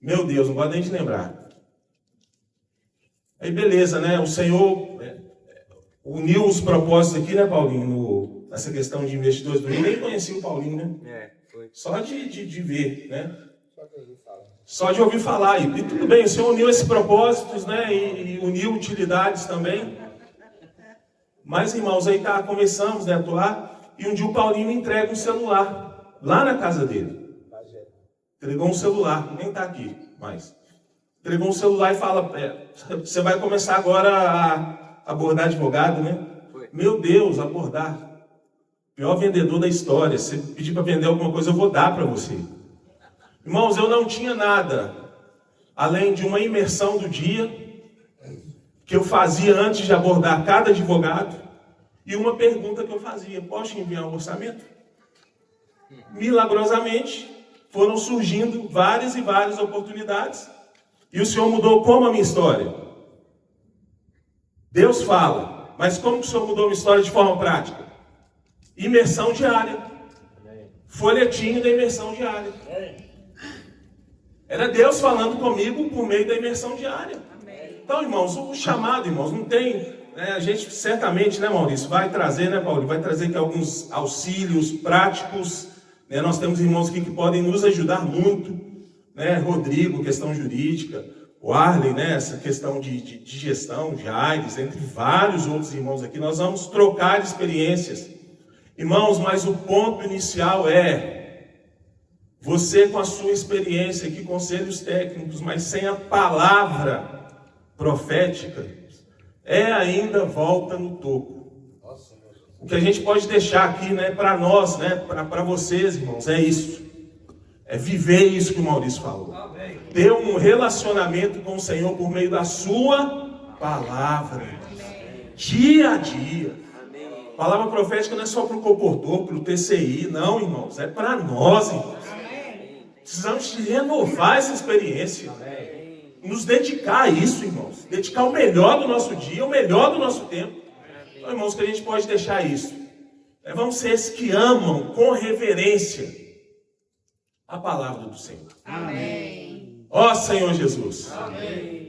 meu Deus, não gosto nem de lembrar. Aí beleza, né, o Senhor uniu os propósitos aqui, né, Paulinho, nessa questão de investidores. Eu nem conheci o Paulinho, né? Foi. Só de ver, né? Só de ouvir falar. E tudo bem, o Senhor uniu esses propósitos, né? E uniu utilidades também. Mas, irmãos, aí começamos, né, a atuar. E um dia o Paulinho me entrega um celular. Lá na casa dele. Entregou um celular. Nem está aqui mais. Entregou um celular e fala, você vai começar agora a abordar advogado, né? Foi. Meu Deus, abordar. Pior vendedor da história. Se pedir para vender alguma coisa, eu vou dar para você. Irmãos, eu não tinha nada além de uma imersão do dia que eu fazia antes de abordar cada advogado e uma pergunta que eu fazia: posso enviar um orçamento? Milagrosamente foram surgindo várias e várias oportunidades e o Senhor mudou como a minha história? Deus fala, mas como que o Senhor mudou a minha história de forma prática? Imersão diária. Folhetinho da imersão diária. Era Deus falando comigo por meio da imersão diária. Então, irmãos, o chamado, irmãos, não tem... a gente certamente, né, Maurício, vai trazer, né, Paulo? Vai trazer aqui alguns auxílios práticos. Né? Nós temos irmãos aqui que podem nos ajudar muito. Né? Rodrigo, questão jurídica. O Arley, né, essa questão de gestão, de Aires, entre vários outros irmãos aqui. Nós vamos trocar experiências. Irmãos, mas o ponto inicial você com a sua experiência aqui, conselhos técnicos, mas sem a palavra profética, ainda volta no toco. O que a gente pode deixar aqui, né, para nós, né, para vocês, irmãos, é isso. É viver isso que o Maurício falou. Ter um relacionamento com o Senhor por meio da sua palavra. Dia a dia. Palavra profética não é só para o comportor, para o TCI, não, irmãos. É para nós, irmãos. Precisamos de renovar essa experiência. Nos dedicar a isso, irmãos. Dedicar o melhor do nosso dia, o melhor do nosso tempo. Então, irmãos, que a gente pode deixar isso. Vamos ser esses que amam com reverência a palavra do Senhor. Amém. Ó Senhor Jesus. Amém.